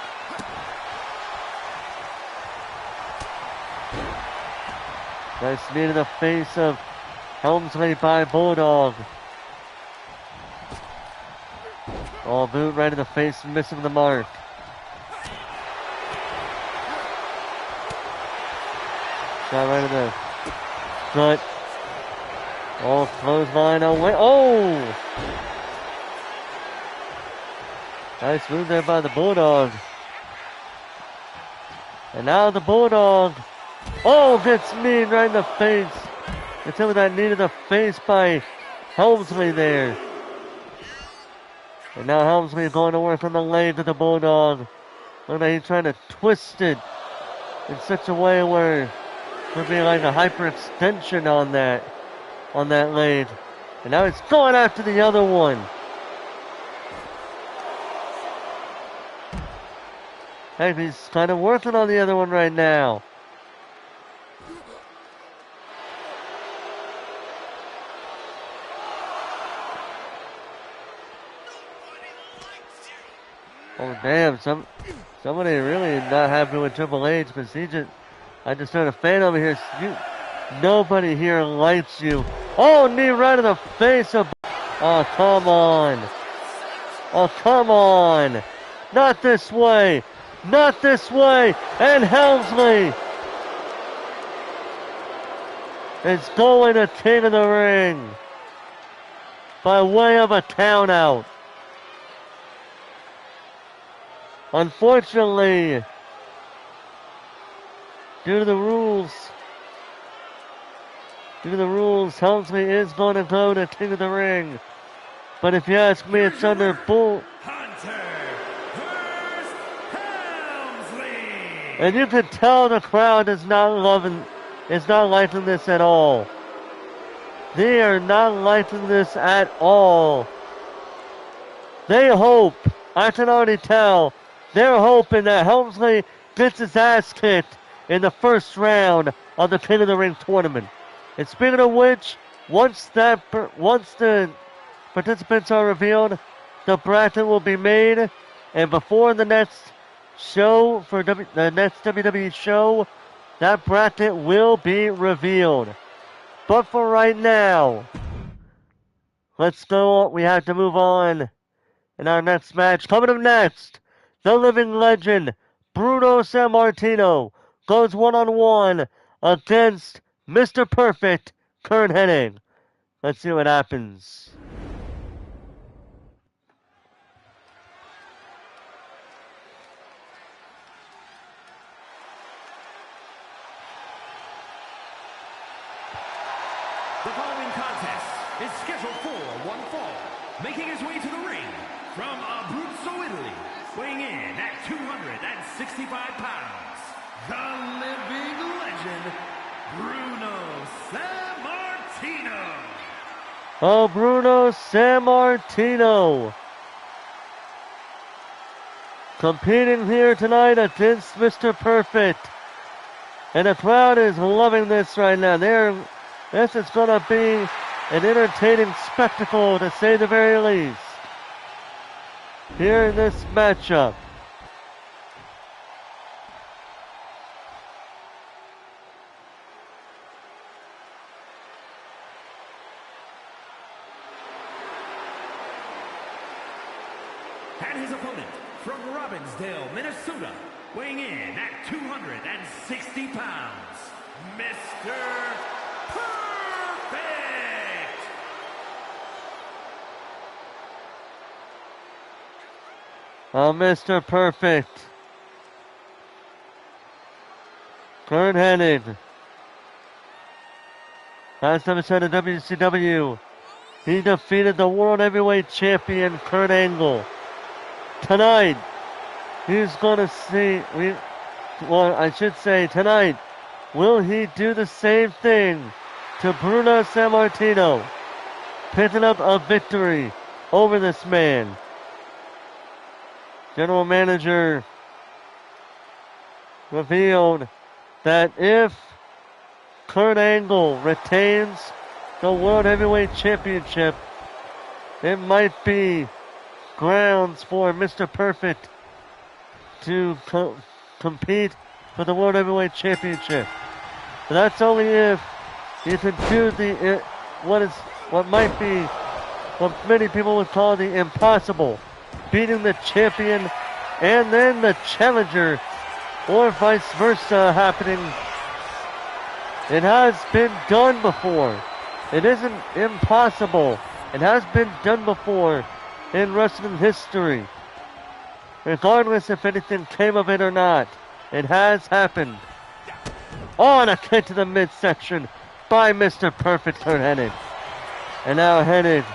Nice knee to the face of Helmsley by Bulldog. Oh, boot right in the face, missing the mark. Shot right in the gut. Oh, clothesline away. Oh! Nice move there by the Bulldog. And now the Bulldog. Oh, gets knee right in the face. Gets him with that knee to the face by Helmsley there. And now Helmsley going to work on the leg of the Bulldog. Look like he's trying to twist it in such a way where there'll be like a hyperextension on that leg. And now he's going after the other one. Hey, he's kind of working on the other one right now. Oh damn! Somebody really not happy with Triple H because I just heard a fan over here. Nobody here likes you. Oh, knee right in the face of. Oh come on! Oh come on! Not this way! Not this way! And Helmsley is going to King of the Ring by way of a count out. Unfortunately, due to the rules, Helmsley is going to go to King of the Ring. But if you ask me, it's under Bull. Hunter versus Helmsley. And you can tell the crowd is not liking this at all. They are not liking this at all. They hope, I can already tell, they're hoping that Helmsley gets his ass kicked in the first round of the King of the Ring tournament. And speaking of which, once the participants are revealed, the bracket will be made, and before the next show, the next WWE show, that bracket will be revealed. But for right now, let's go, we have to move on. In our next match, coming up next, the living legend, Bruno Sammartino, goes one-on-one against Mr. Perfect, Kurt Hennig. Let's see what happens. The following contest is scheduled for one fall. Making his way to the ring from Abruzzo, Italy, weighing in at 265 pounds, the living legend, Bruno Sammartino. Oh, Bruno Sammartino. Competing here tonight against Mr. Perfect. And the crowd is loving this right now. This is going to be an entertaining spectacle, to say the very least, here in this matchup. And his opponent from Robbinsdale, Minnesota, weighing in at 260 pounds, Mr. Perfect! Oh, Mr. Perfect. Kurt Hennig. Last time he said in WCW, he defeated the World Heavyweight Champion Kurt Angle. Tonight, he's going to see, tonight, will he do the same thing to Bruno Sammartino, picking up a victory over this man? General Manager revealed that if Kurt Angle retains the World Heavyweight Championship, it might be grounds for Mr. Perfect to compete for the World Heavyweight Championship. But that's only if he can do what many people would call the impossible, beating the champion and then the challenger, or vice versa happening. It has been done before. It isn't impossible. It has been done before in wrestling history. Regardless if anything came of it or not, it has happened. Oh, and a kick to the midsection by Mr. Perfect, Kurt Hennig. And now Hennig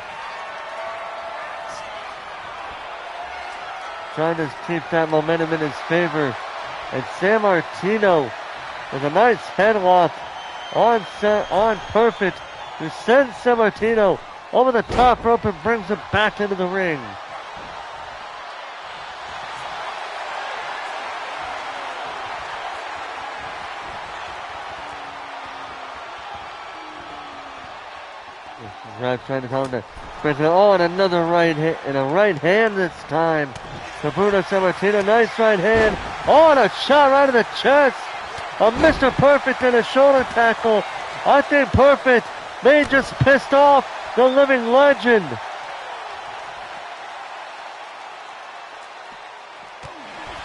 trying to keep that momentum in his favor. And Sammartino with a nice headlock on Perfect, who sends Sammartino over the top rope and brings him back into the ring. Trying to tell him to break it. Oh, and another right hand, and a right hand this time to Bruno Sammartino. Nice right hand. Oh, and a shot right in the chest of Mr. Perfect and a shoulder tackle. I think Perfect may just pissed off the living legend.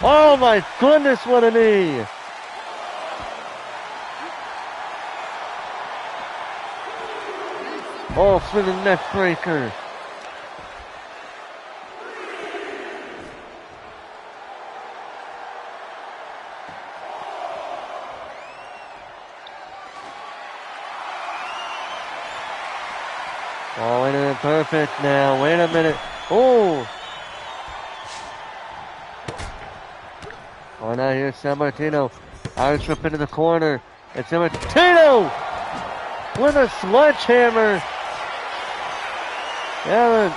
Oh my goodness, what a knee. Oh, for the neck breaker. Oh, wait a minute, Perfect now. Wait a minute. Oh. Oh, now here's Sammartino. Irish whip into the corner. And Sammartino with a sledgehammer. And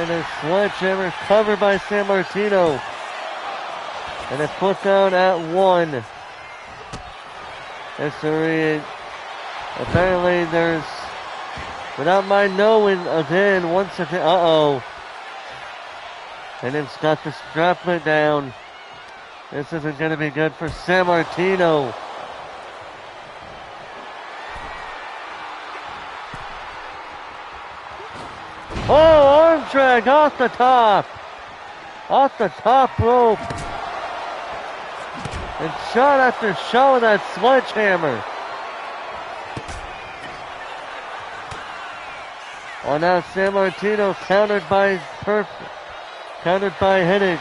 a sledgehammer covered by Sammartino. And a put down at one. Apparently there's, without my knowing, again, once again, uh-oh. And it's got the straplet down. This isn't going to be good for Sammartino. Oh, arm drag off the top rope. And shot after shot with that sledgehammer. Oh, now Sammartino countered by Hennig.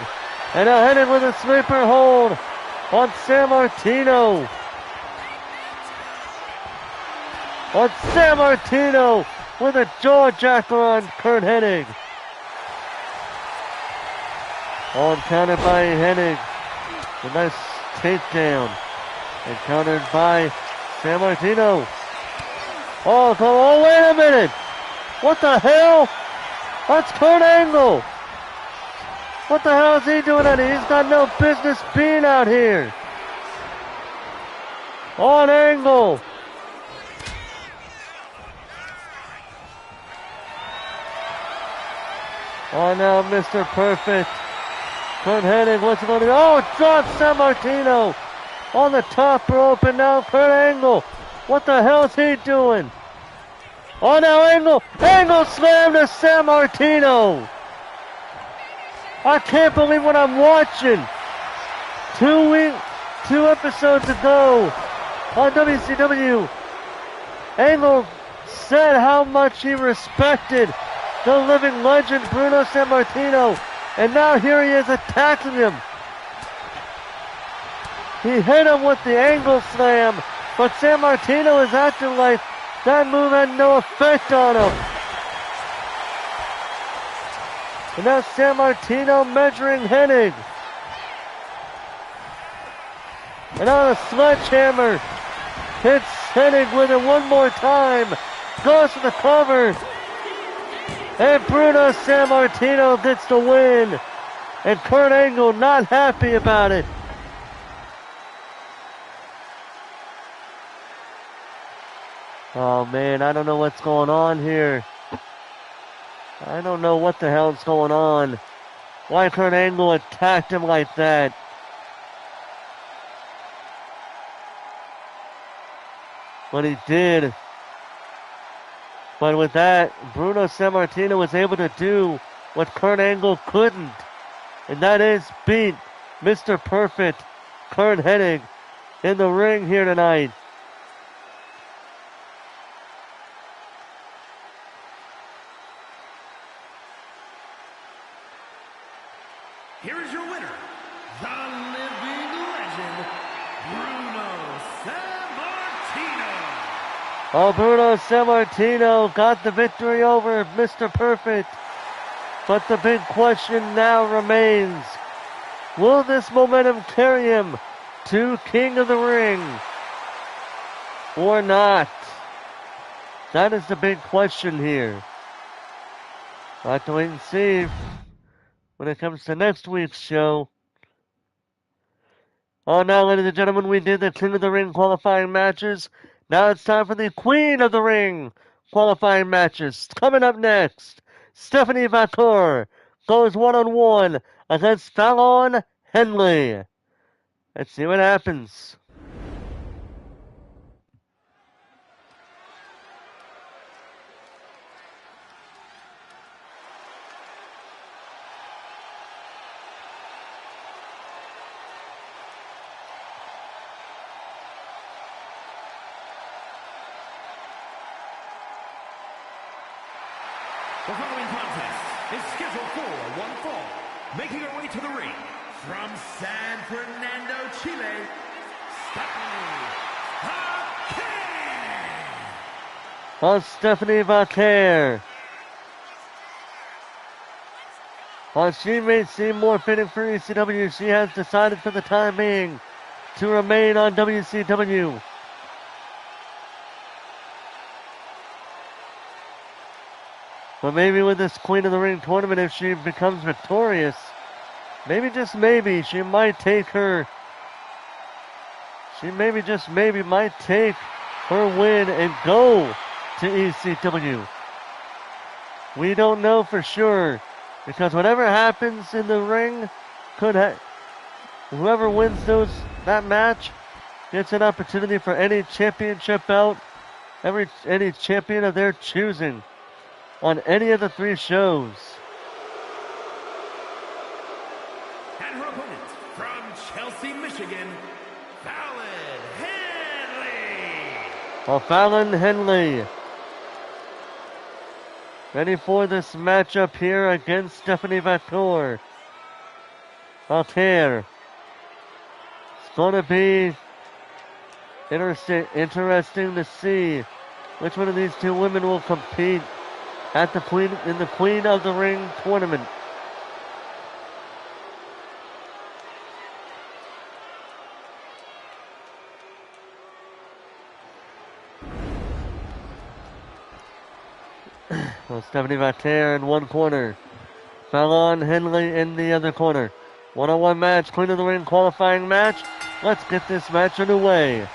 And now Hennig with a sleeper hold on Sammartino. on San Martino with a jaw jacker on Kurt Hennig. On countered by Hennig. A nice takedown. And countered by San Martino. Oh, wait a minute. What the hell? That's Kurt Angle. What the hell is he doing out here? He's got no business being out here. On Angle. Oh, now Mr. Perfect. Kurt Hennig, what's going on? Oh, drops San Martino on the top rope, and now Kurt Angle. What the hell is he doing? Oh, now Angle slammed to San Martino. I can't believe what I'm watching. 2 episodes ago on WCW, Angle said how much he respected the living legend Bruno San Martino, and now here he is attacking him. He hit him with the Angle slam, but San Martino is acting like that move had no effect on him. And now San Martino measuring Hennig. And now the sledgehammer hits Hennig with it one more time. Goes for the cover. And Bruno San Martino gets the win. And Kurt Angle not happy about it. Oh man, I don't know what's going on here. I don't know what the hell's going on. Why Kurt Angle attacked him like that. But he did. But with that, Bruno San Martino was able to do what Kurt Angle couldn't. And that is beat Mr. Perfect, Kurt Hennig, in the ring here tonight. Here is your winner, the living legend, Bruno Sammartino. Oh, Bruno Sammartino got the victory over Mr. Perfect. But the big question now remains, will this momentum carry him to King of the Ring or not? That is the big question here. We'll have to wait and see when it comes to next week's show. Oh, now, ladies and gentlemen, we did the King of the Ring qualifying matches. Now it's time for the Queen of the Ring qualifying matches. Coming up next, Stephanie Vacour goes one-on-one against Fallon Henley. Let's see what happens. The following contest is scheduled for one fall. Making her way to the ring from San Fernando, Chile, Stephanie Vaquer. On Stephanie Vaquer. While she may seem more fitting for ECW, she has decided for the time being to remain on WCW. But maybe with this Queen of the Ring tournament, if she becomes victorious, maybe just maybe she might take her. She maybe just maybe might take her win and go to ECW. We don't know for sure, because whatever happens in the ring whoever wins that match gets an opportunity for any championship belt, any champion of their choosing on any of the 3 shows. And her opponent from Chelsea, Michigan, Fallon Henley. Well, Fallon Henley ready for this matchup here against Stephanie Vacour. It's going to be interesting to see which one of these two women will compete at the Queen of the Ring tournament. Well, Stephanie Vater in one corner. Fallon Henley in the other corner. One-on-one match, Queen of the Ring qualifying match. Let's get this match underway.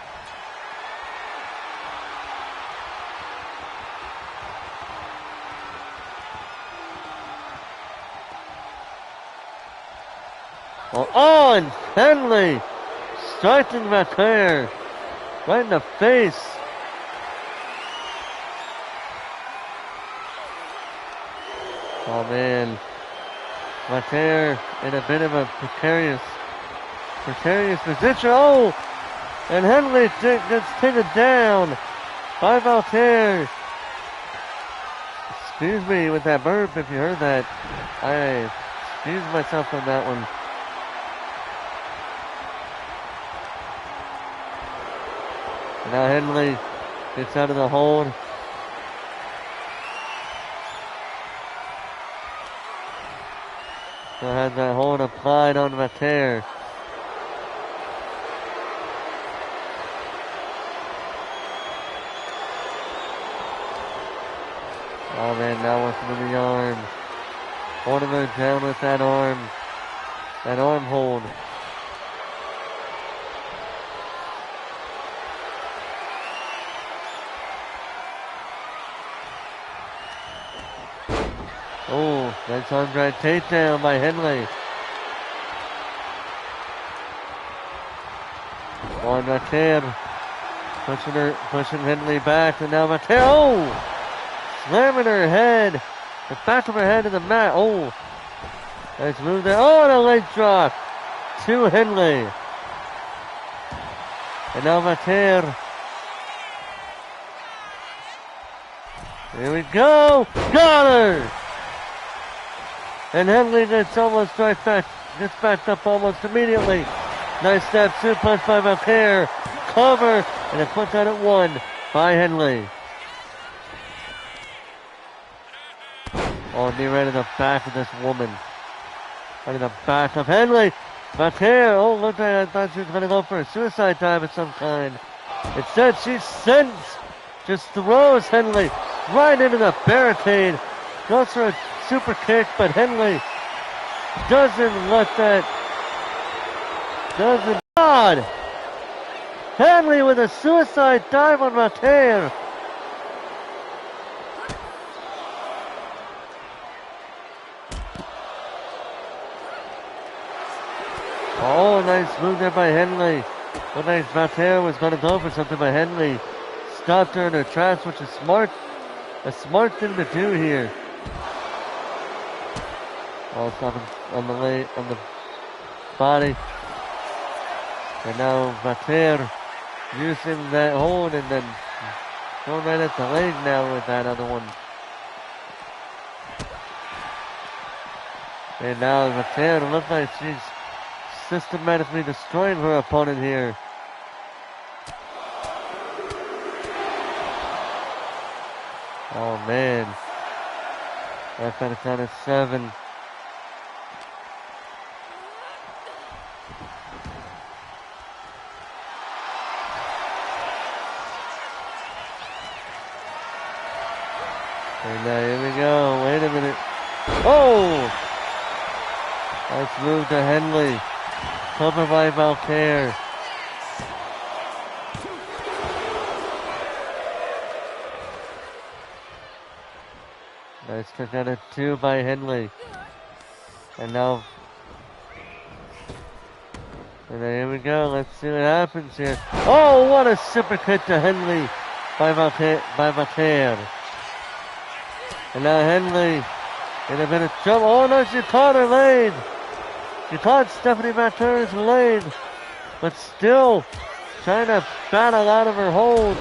On Henley, striking Vater right in the face. Oh man, Vater in a bit of a precarious position. Oh, and Henley gets taken down by Vater. Excuse me with that burp if you heard that. I excuse myself on that one. And now Henley gets out of the hold. So has that hold applied on Vater. Oh man, now wants to move the arm. Holding her down with that arm. That arm hold. Oh, that's arm drag takedown by Henley. On Vater, pushing Henley back, and now Vater, oh! Slamming her head, the back of her head to the mat. Oh, nice move there. Oh, and a leg drop to Henley. And now Vater. Here we go. Got her. And Henley gets almost right back. Gets backed up almost immediately. Nice step suplex by Vater. Cover. And it puts out at 1 by Henley. Oh, knee right in the back of this woman. Right in the back of Henley. Vater. Oh, look, I thought she was going to go for a suicide dive of some kind. Instead, she just throws Henley right into the barricade. Goes for a super kick, but Henley doesn't let that. God! Henley with a suicide dive on Vater. Oh, nice move there by Henley. Looked like Vater was going to go for something, but Henley stopped her in her tracks, which is a smart thing to do here. Oh, stopping on the body. And now Vater using that hold and then going right at the leg now with that other one. And now Vater looks like she's systematically destroying her opponent here. Oh man. That's at a count of 7. And now here we go. Wait a minute. Oh! Nice move to Henley. Cover by Vater. Nice kick out of 2 by Henley. And now. And then here we go. Let's see what happens here. Oh, what a super kick to Henley by Vater. And now Henley in a bit of trouble. Oh no, she caught her leg. She caught Stephanie Vater's leg. But still trying to battle out of her holds.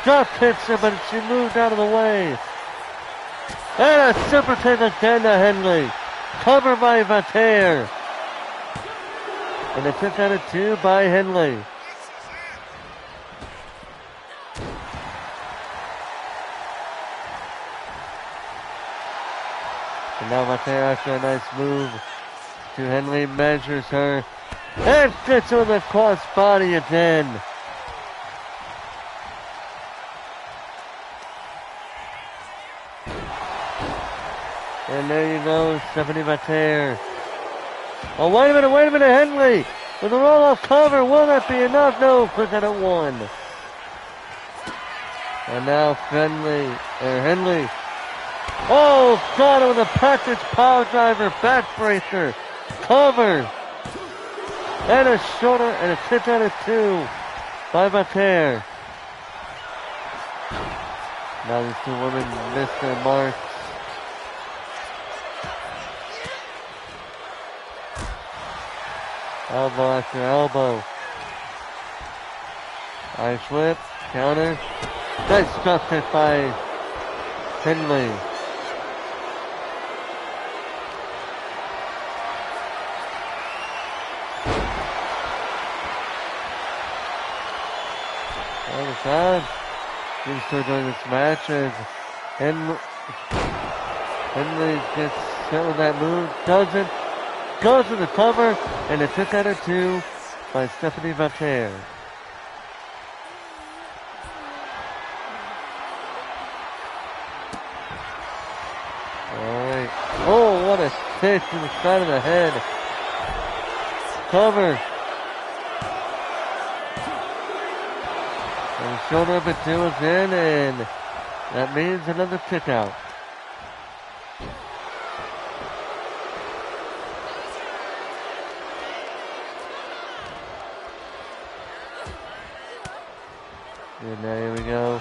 Drop kicks her, but she moved out of the way. And a super kick again to Henley. Cover by Vater. And a kick out of 2 by Henley. And now Mateo, after a nice move to Henley, measures her and gets her with a cross body again. And there you go, Stephanie Mateo. Oh, wait a minute, Henley with a roll-off cover. Will that be enough? No, quick out at one. And now Henley. Oh, got it with a package power driver, backbreaker, cover, and a shoulder, and a kick out at two by Mateo. Now these two women missed their marks. Elbow after elbow. Irish whip, counter. Nice drop kick by Henley. Well, the crowd seems to enjoy this match as Henley gets hit with that move, doesn't. Goes to the cover, and a kick out at two by Stephanie Mateo. Alright. Oh, what a kick to the side of the head. Cover. And shoulder up at two again, and that means another kick out. And now here we go.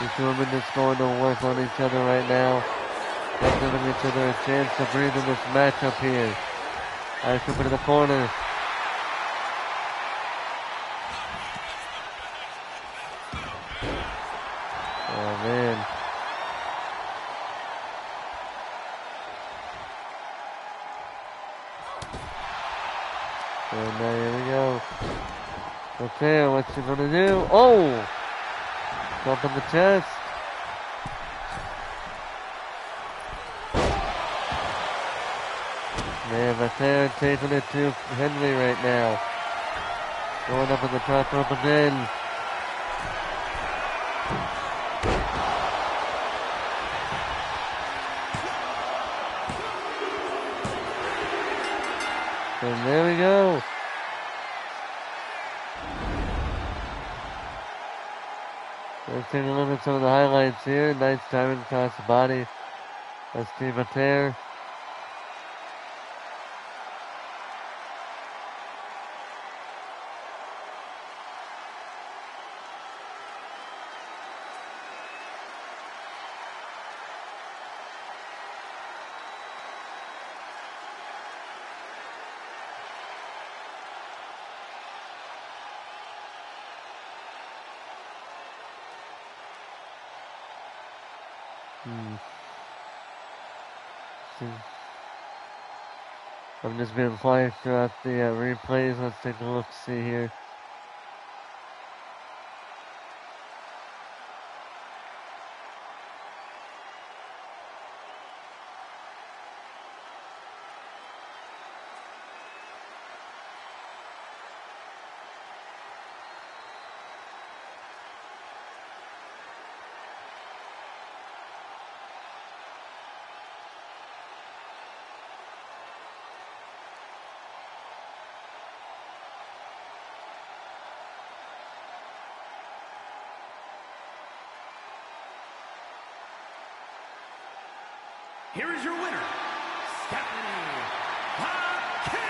These two women just going to work on each other right now. Not giving each other a chance to breathe in this matchup here. I flip into the corner. Oh man. And now here we go. Okay, what's she gonna do? Oh! Jump in the chest. Man, Mateo taking it to Henley right now. Going up in the top rope again. And there we go. Let's take a look at some of the highlights here. Nice timing across the body. That's Steve Mateo. I'm just being quiet throughout the replays. Let's take a look, see here. Here is your winner, Stephanie Mateo.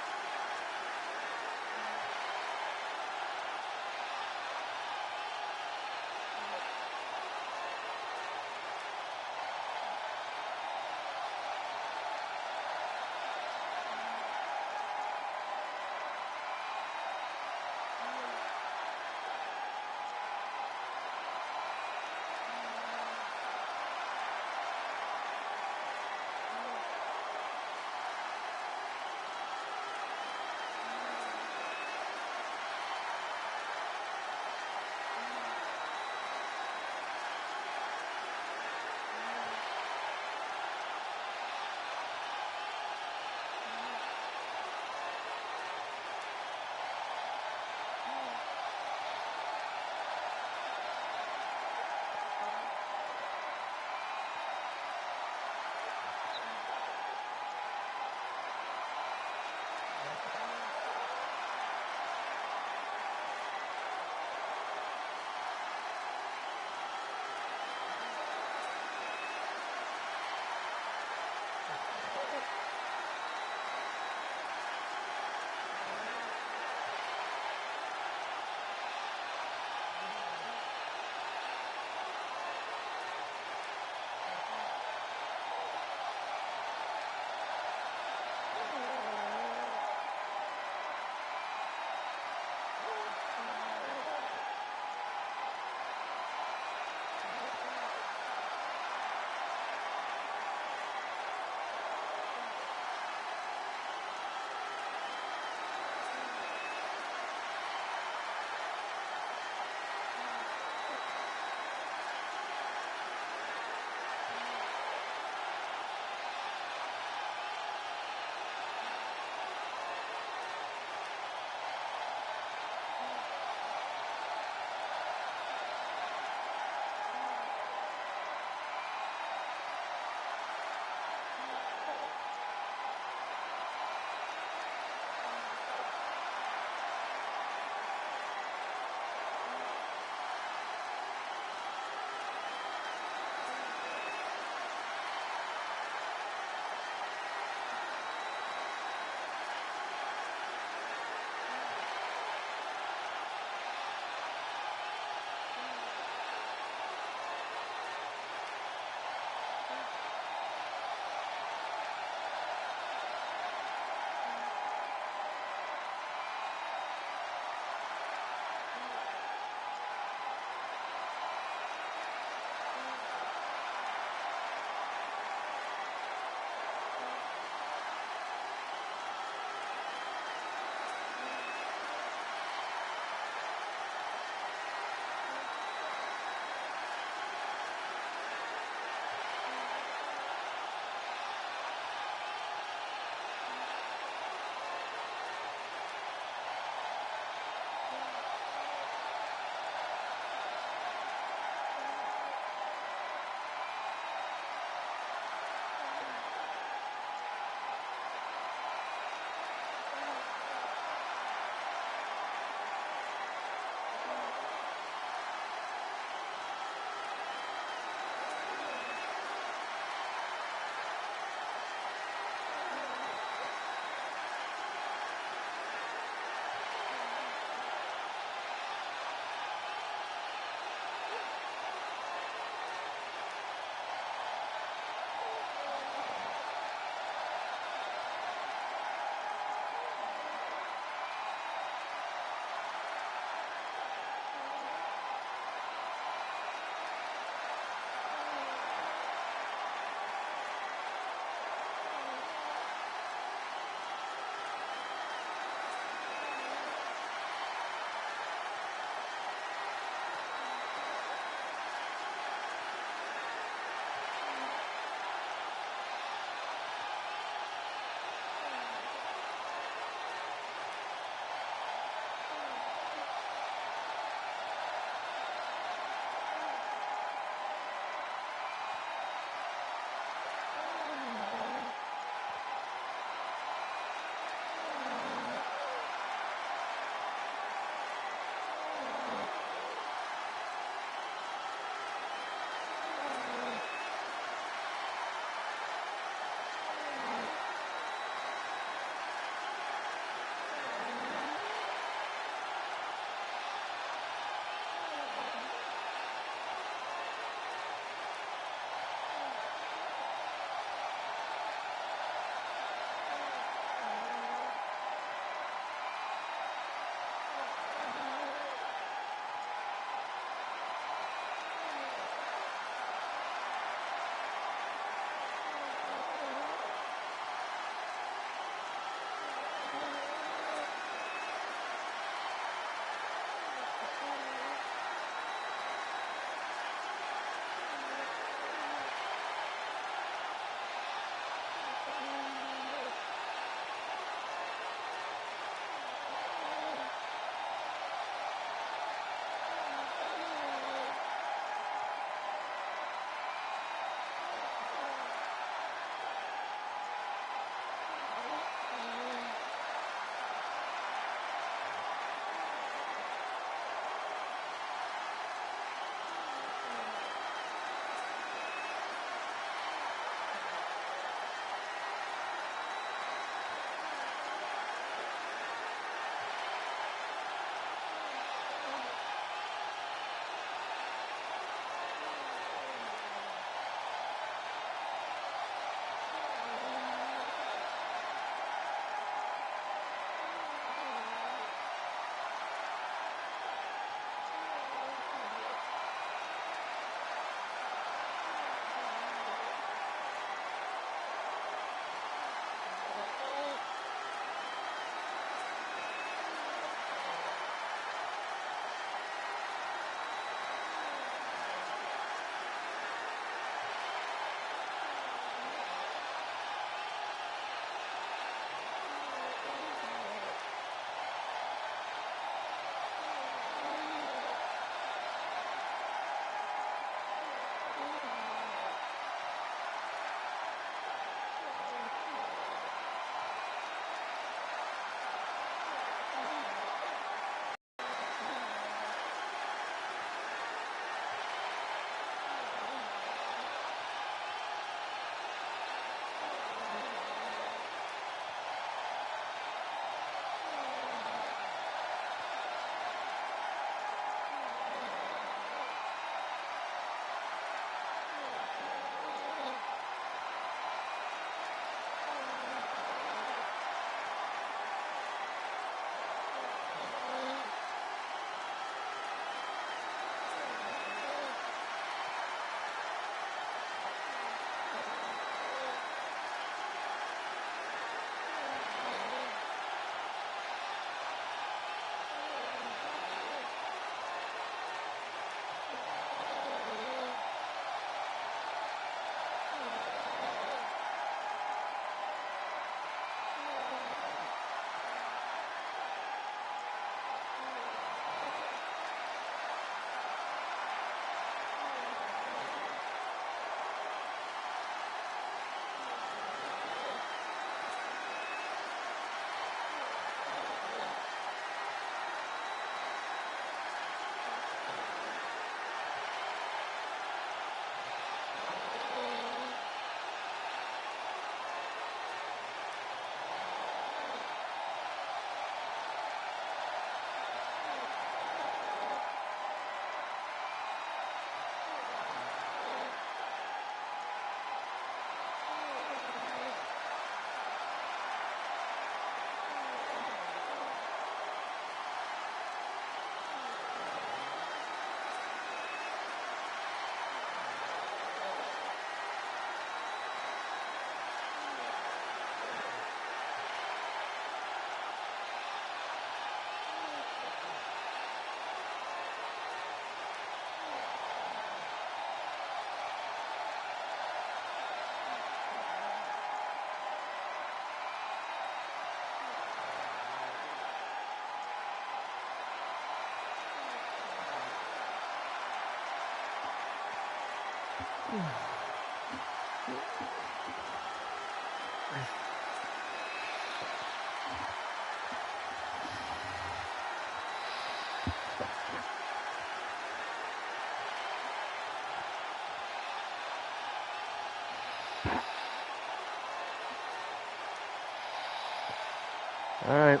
Alright.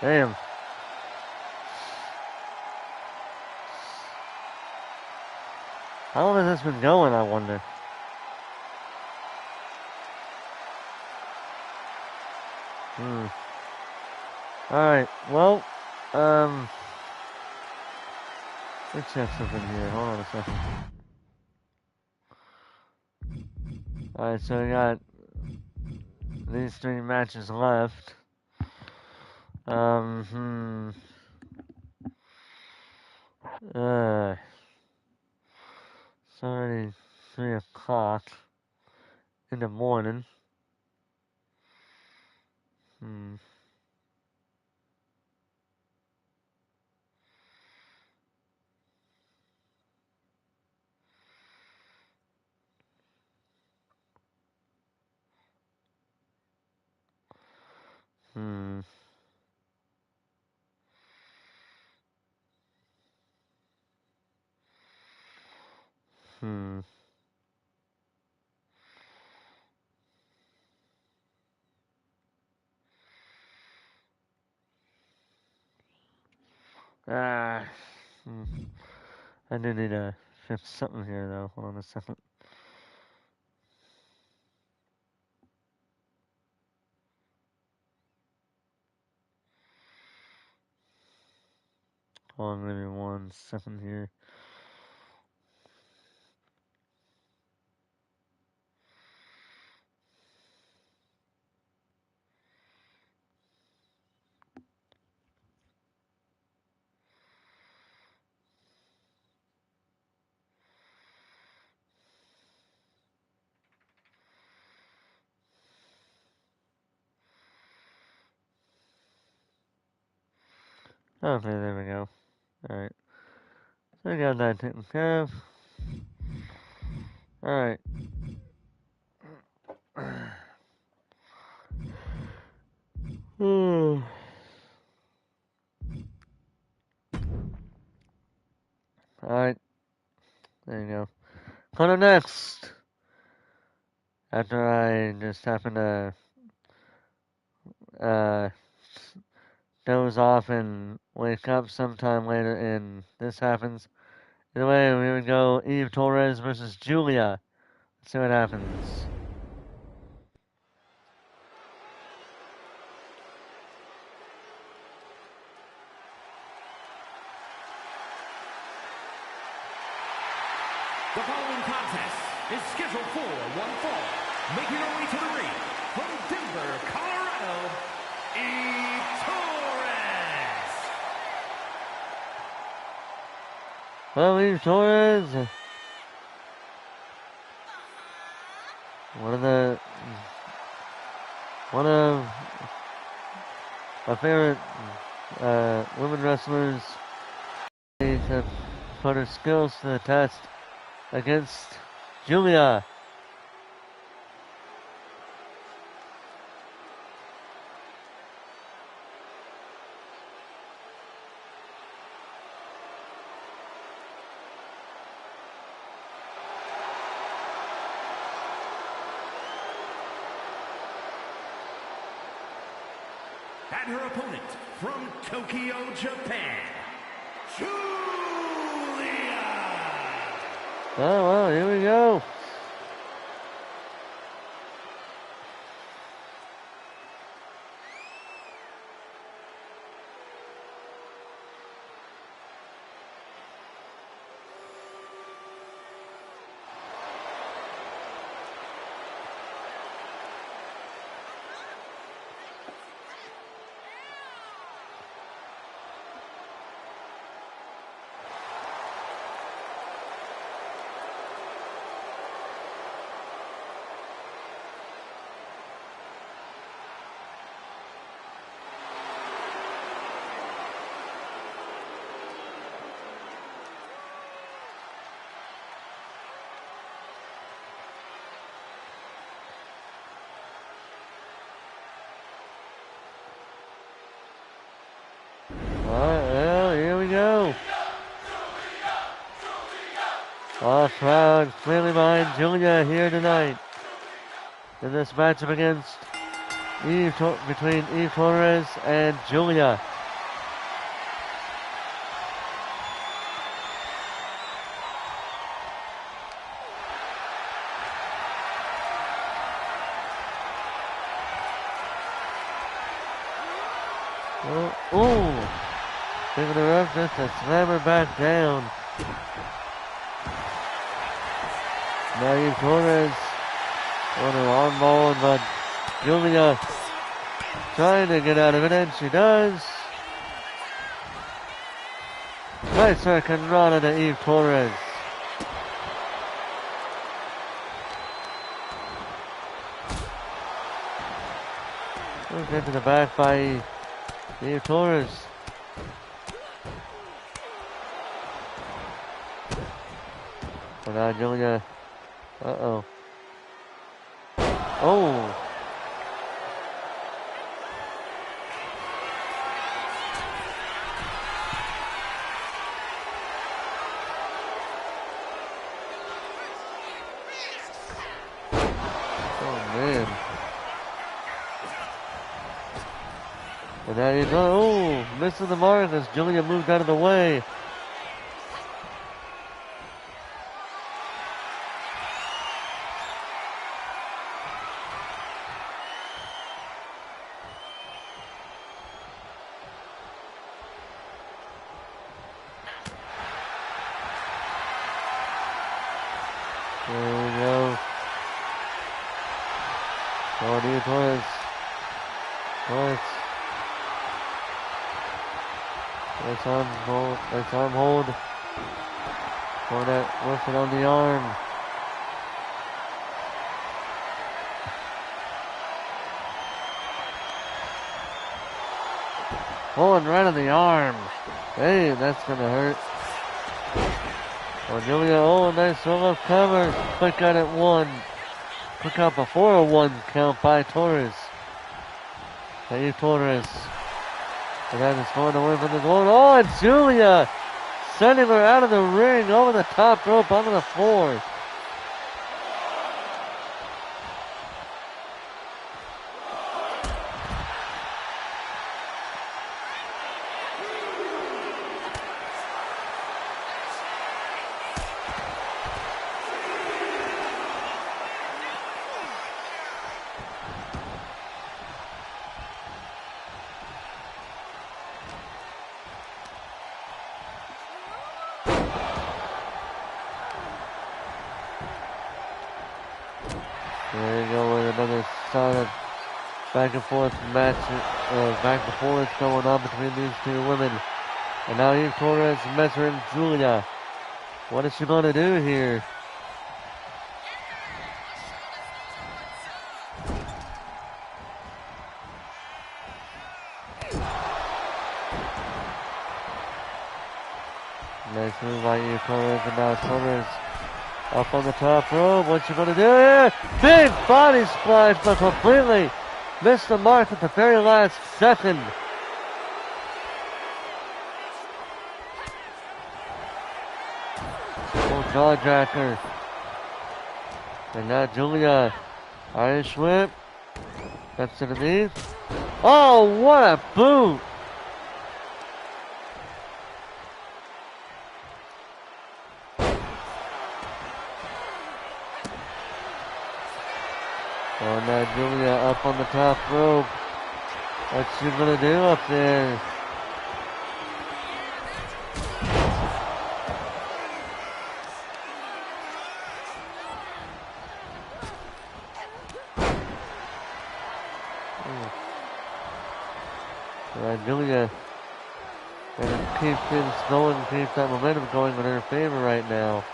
Damn. How long has this been going, I wonder? Alright, well, let's check something here. Hold on a second. Alright, so we got these 3 matches left. It's already 3 o'clock in the morning. Hmm. Hmm. Hmm. Ah. Hmm. I do need to fix something here, though. Hold on a second. Hold on, maybe 1 second here. Okay, there we go. Alright. So I got that taken care of. Alright. Alright. There you go. Coming next. After I just happened to uh, doze off and wake up sometime later and this happens. Either way, we would go Eve Torres versus Julia. Let's see what happens. The following contest is scheduled for one fall. Making her way to the ring from Denver, Colorado, Eve Torres. Well, Eve Torres, one of my favorite women wrestlers, needs to put her skills to the test against Julia. And her opponent from Tokyo, Japan, Julia. Oh, well, here we go. All crowd clearly behind Julia here tonight in this matchup against between Eve Torres and Julia. Oh, thinking the ref just to slam her back down. Now Eve Torres on her arm ball, but Julia trying to get out of it, and she does. Nice second run to Eve Torres. Moved into the back by Eve Torres. But now Julia, oh. Man. And now you go, missing the mark as Julia moved out of the way. There we go. Oh, Torres. Nice arm hold. Cornet working on the arm. Pulling right on the arm. Hey, that's gonna hurt. Oh, Julia, nice roll-up cover. Quick out at one. Quick out before a one count by Torres. Hey, Torres. And that is going away from the goal. Oh, and Julia sending her out of the ring over the top rope onto the floor. There you go with another solid back and forth match, back and forth going on between these two women. And now Eve Torres measuring Julia. What is she going to do here? Nice move by Eve Torres, and now Torres up on the top rope. What's she going to do here? Big body splash, but completely missed the mark at the very last second. Jawjacker. And now Julia. Irish whip. That's to the knee. Oh, what a boot! Oh, now Julia up on the top rope. What's she gonna do up there? Julia gonna keep things going, keep that momentum going in her favor right now.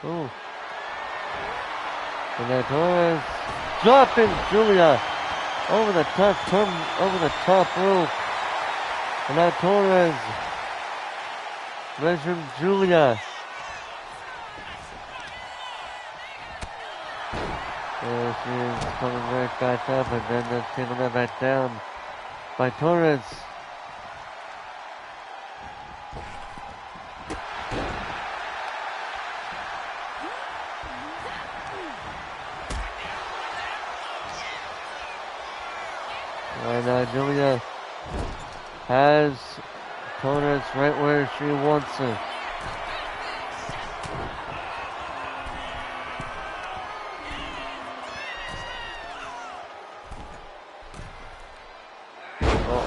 Ooh. And then Torres dropping Julia over the top rope. And now Torres Restroom Julia. There she is coming right back up and then taking her back down by Torres. And Julia has Torres right where she wants her.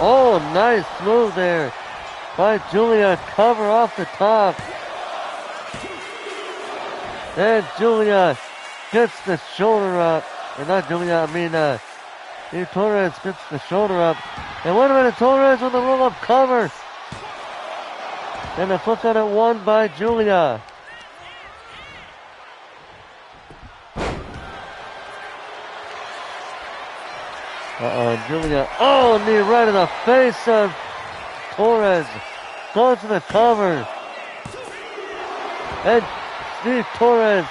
Oh, nice move there by Julia. Cover off the top. And Julia gets the shoulder up. Or not Julia, I mean, Torres gets the shoulder up. And wait a minute, Torres with the roll-up cover. And the flip out at one by Julia. Julia. Oh, knee right in the face of Torres. Goes to the cover. And Steve Torres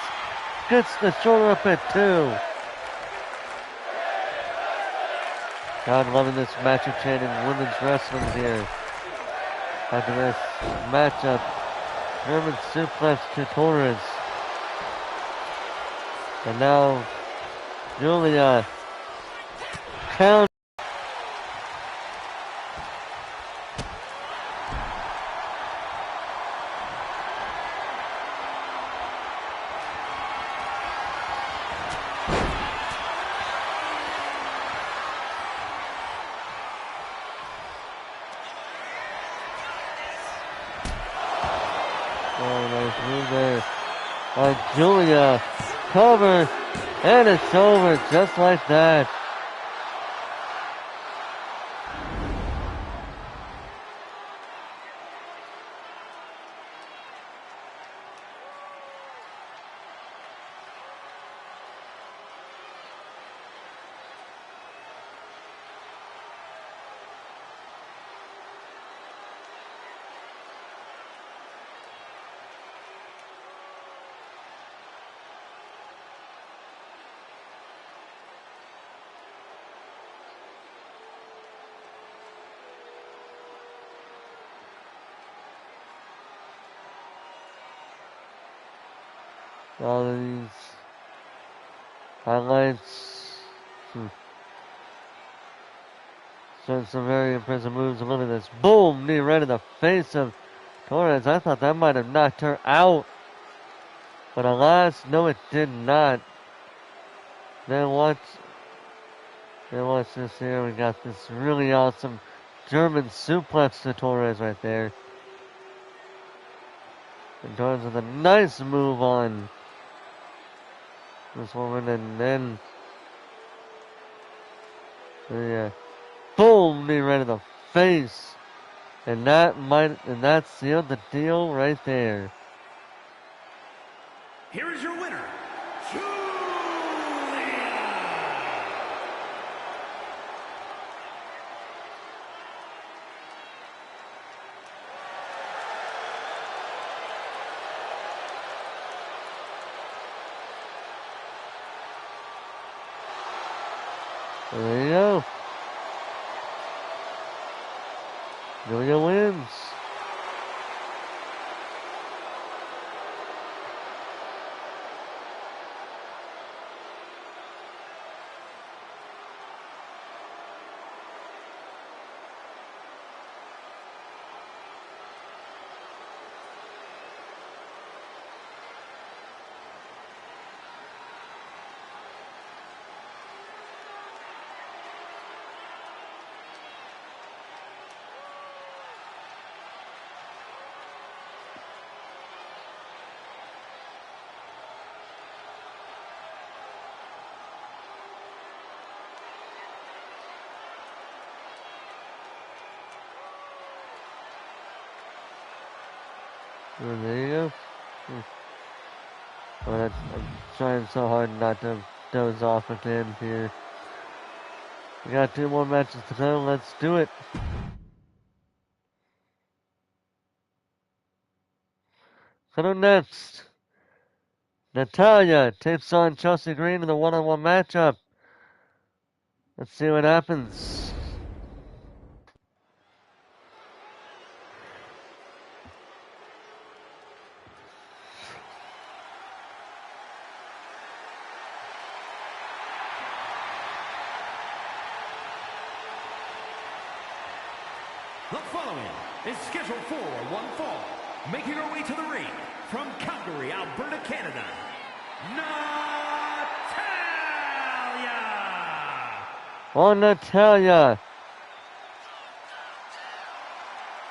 gets the shoulder up at 2. God, loving this matchup chain in women's wrestling here. After this matchup, German suplex to Torres. And now, Julia count. Julia, cover, and it's over just like that. All of these highlights. Showing some very impressive moves. Look at this. Boom! Knee right in the face of Torres. I thought that might have knocked her out. But alas, no it did not. Then watch this here. We got this really awesome German suplex to Torres right there. And Torres with a nice move on this woman, and then boom, knee right in the face, and that sealed the deal right there. Here is your winner, Julia. There you go. Julia wins. And there you go. Well, I'm trying so hard not to doze off at the end here. We got 2 more matches to go. Let's do it. Coming up next, Natalya takes on Chelsea Green in a one-on-one matchup. Let's see what happens. The following is scheduled for one fall. Making her way to the ring from Calgary, Alberta, Canada, Natalya! On Natalya.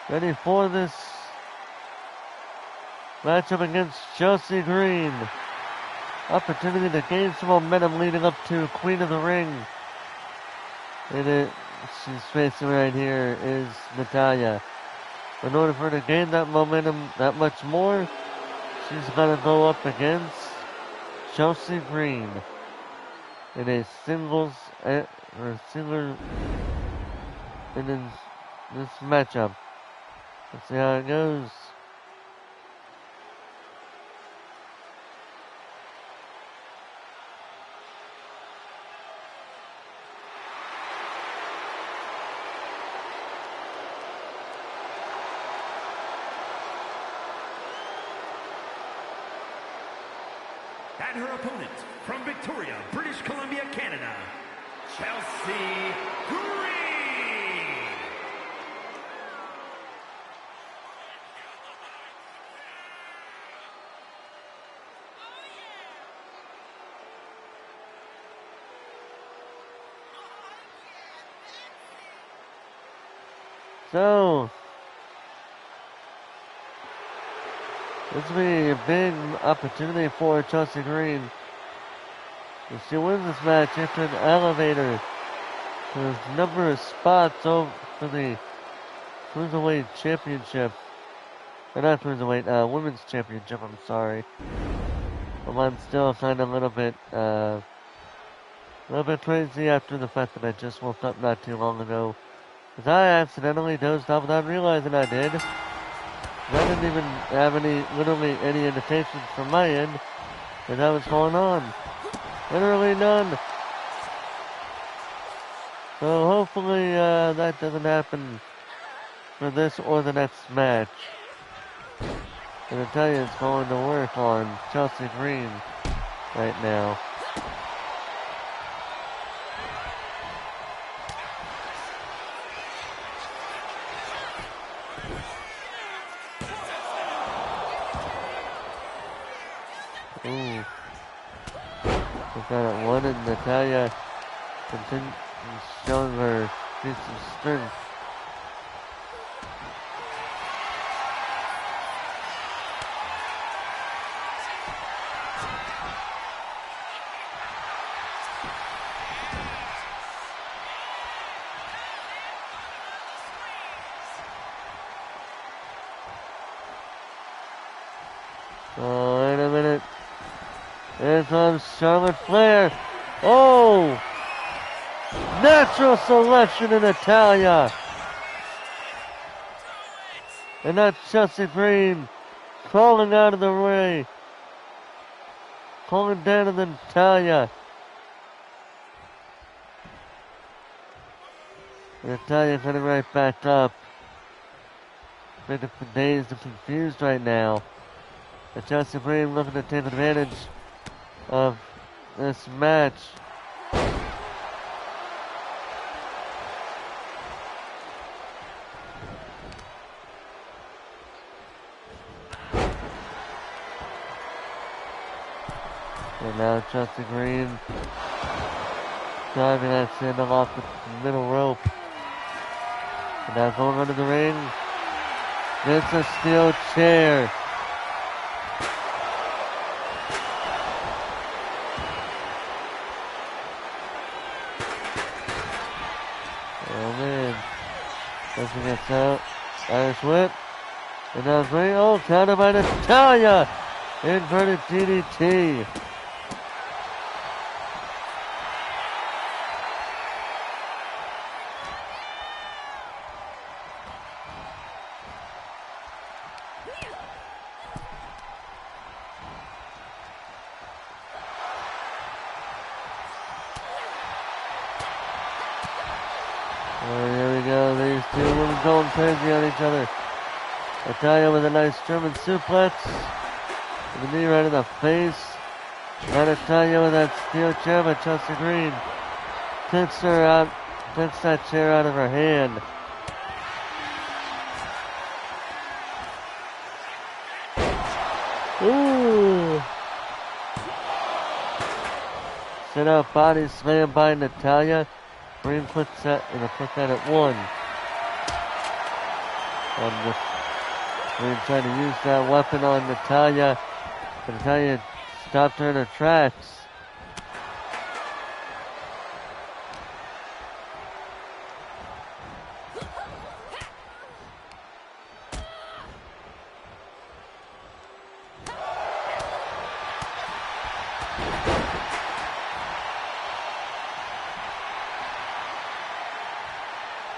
Ready for this matchup against Chelsea Green. Opportunity to gain some momentum leading up to Queen of the Ring. And she's facing right here is Natalya. In order for her to gain that momentum that much more, she's got to go up against Chelsea Green in a singles or single in this matchup. Let's see how it goes. And her opponent from Victoria, British Columbia, Canada, Chelsea Green. So, this will be a big opportunity for Chelsea Green. If she wins this match, she can elevate her to a number of spots over for the Cruiserweight Championship. Or not Cruiserweight, Women's Championship, I'm sorry. I'm still kind of a little bit crazy after the fact that I just woke up not too long ago. Because I accidentally dozed off without realizing I did. I didn't even have literally any indications from my end that was going on. Literally none. So hopefully that doesn't happen for this or the next match. And I tell you, it's going to work on Chelsea Green right now. Ooh. We got it one, and Natalya continues showing her piece of strength. Oh, wait a minute. Here comes Charlotte Flair. Oh! Natural selection in Natalya. And that's Chelsea Green crawling out of the way. Calling down to Natalya. Natalya coming right back up. Bit dazed and confused right now. And Chelsea Green looking to take advantage of this match. And now Chelsea Green driving that sandal off the middle rope. And now going under the ring. It's a steel chair. Oh man. Doesn't get out. Irish whip. And now Green. Oh, counted by Natalya. Inverted DDT. arms handsy on each other. Natalya with a nice German suplex. With a knee right in the face. And Natalya with that steel chair, but Chelsea Green takes that chair out of her hand. Ooh. Sit out body slam by Natalya. Green puts that at 1. And Green trying to use that weapon on Natalya. But Natalya stopped her in her tracks.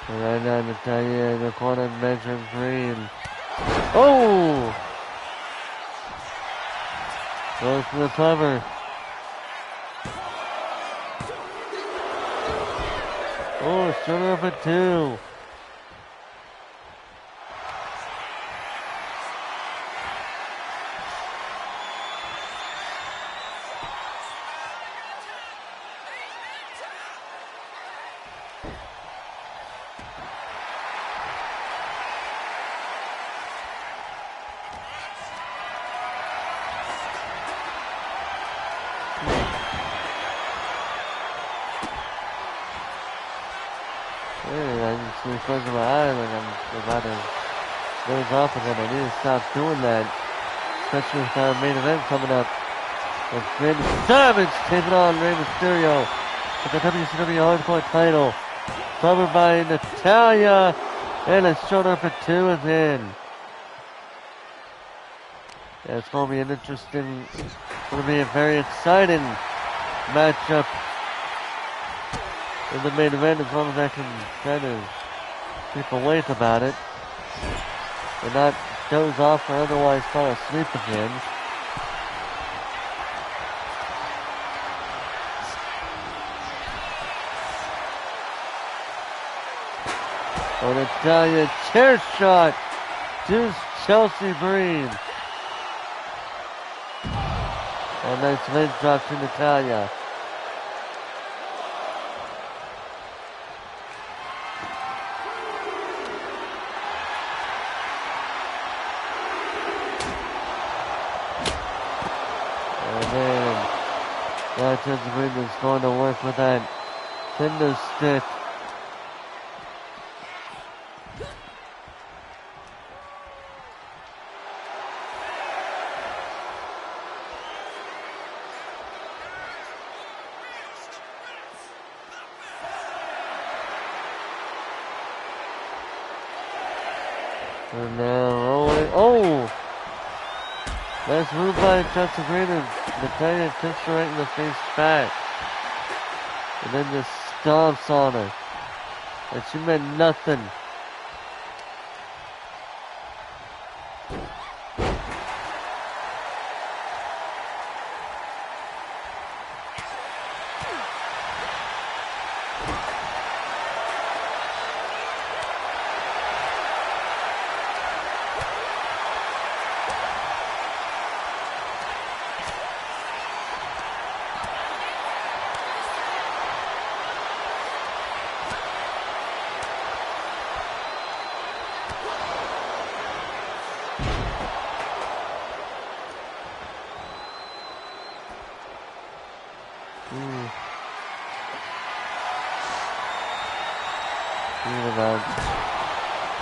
Right now, Natalya in the corner measuring Green. Oh! Goes to the cover. Oh, shoulder up at 2. I just see close my eyes like I'm about to doze off again. I need to stop doing that. Especially with our main event coming up. With Randy Savage taking on Rey Mysterio for the WCW Hardcore title. Covered by Natalya. And a shoulder for 2 again. Yeah, it's going to be an interesting, going to be a very exciting matchup in the main event, as long as I can kind of keep awake about it and not doze off or otherwise fall asleep again. Oh, Natalya chair shot to Chelsea Green. A nice leg drop to Natalya. Now Chelsea Green is going to work with that kendo stick. And now rolling. Oh! Nice move by Chelsea Green, and Natalya kicks her right in the face back. And then just stomps on her. And she meant nothing.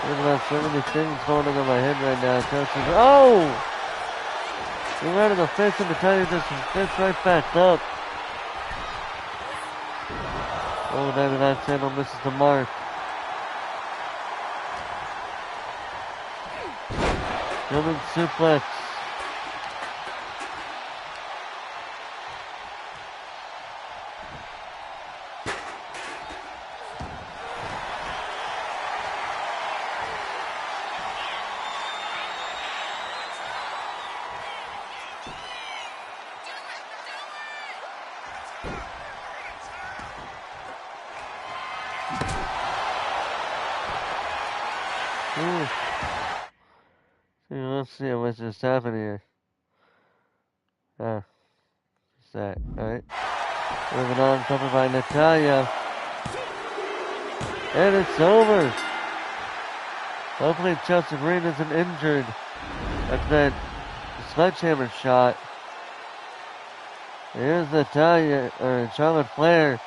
There's about so many things going on in my head right now. Chelsea, oh! He ran in the face and Natalya just gets right back up. Oh, then that channel misses the mark. German suplex. Let's see what's just happened here. What's that? Alright. Moving on, covered by Natalya. And it's over. Hopefully Chelsea Green isn't injured after that sledgehammer shot. Here's Natalya, or Charlotte Flair,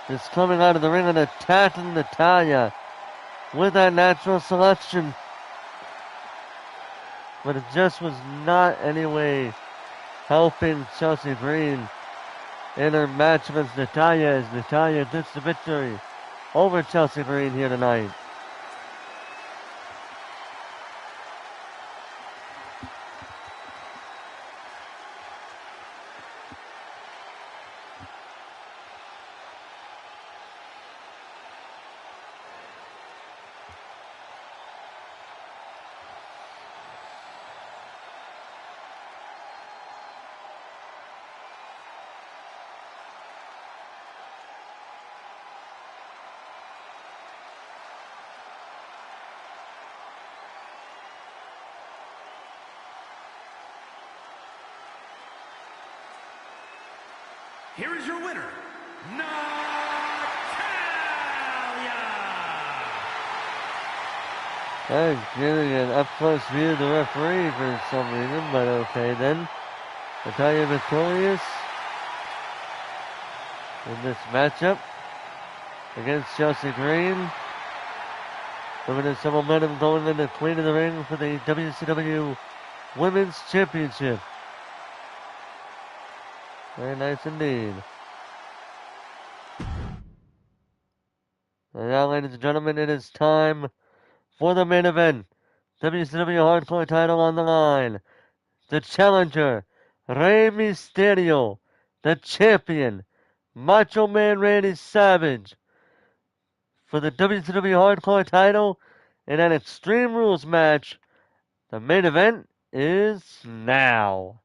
just coming out of the ring and attacking Natalya with that natural selection. But it just was not any way helping Chelsea Green in her match against Natalya as Natalya gets the victory over Chelsea Green here tonight. Here is your winner, Natalya! I'm getting an up-close view of the referee for some reason, but okay then. Natalya victorious in this matchup against Chelsea Green. Looking at some momentum going into Queen of the Ring for the WCW Women's Championship. Very nice indeed. And now, ladies and gentlemen, it is time for the main event. WCW Hardcore title on the line. The challenger, Rey Mysterio. The champion, Macho Man Randy Savage. For the WCW Hardcore title in an Extreme Rules match. The main event is now.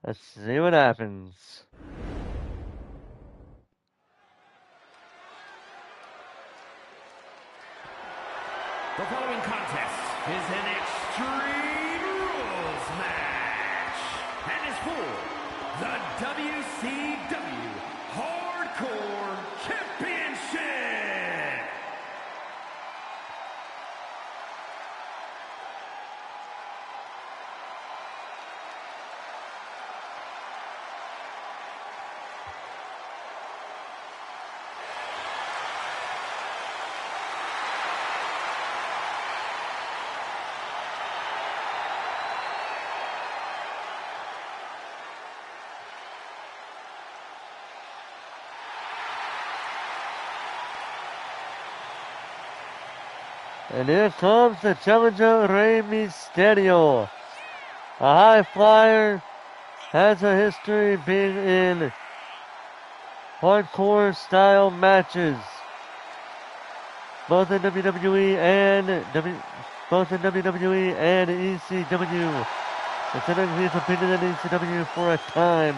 Let's see what happens. The following contest is an Extreme Rules match and is for the WCW Hardcore Championship. And here comes the challenger, Rey Mysterio. A high flyer, has a history being in hardcore style matches. Both in WWE and ECW. Considering he competed in ECW for a time.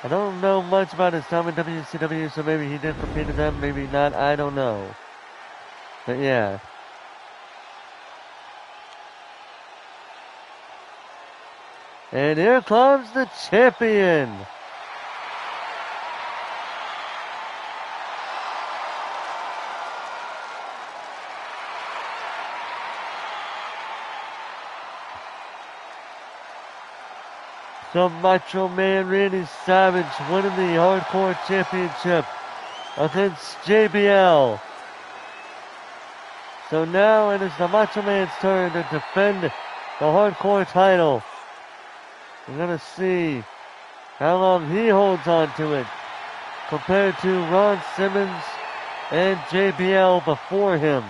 I don't know much about his time in WCW, so maybe he did compete in them, maybe not, I don't know. But yeah. And here comes the champion. The Macho Man Randy Savage winning the Hardcore Championship against JBL. So now it is the Macho Man's turn to defend the Hardcore title. We're going to see how long he holds on to it compared to Ron Simmons and JBL before him.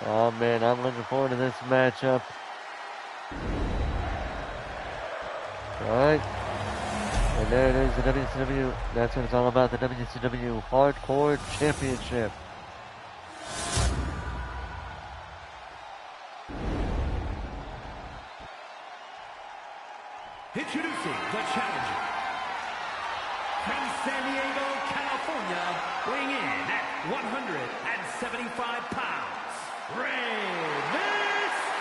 Oh man, I'm looking forward to this matchup. Alright. And there it is, the WCW. That's what it's all about, the WCW Hardcore Championship. Introducing the challenger. From San Diego, California, weighing in at 175 pounds, Rey Mysterio!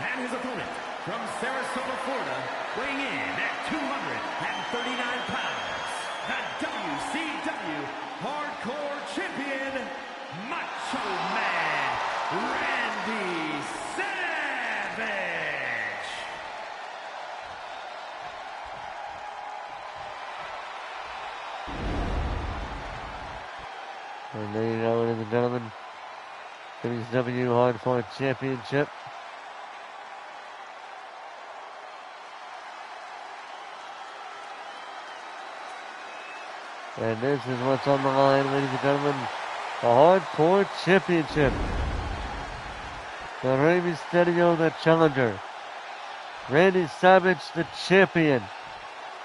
And his opponent, from Sarasota, Florida, weighing in at 239 pounds, the WCW Hardcore Champion, Macho Man, Randy Savage! And there you go, ladies and gentlemen, WCW Hardcore Championship. And this is what's on the line, ladies and gentlemen. The Hardcore Championship. The Rey Mysterio, the challenger. Randy Savage, the champion.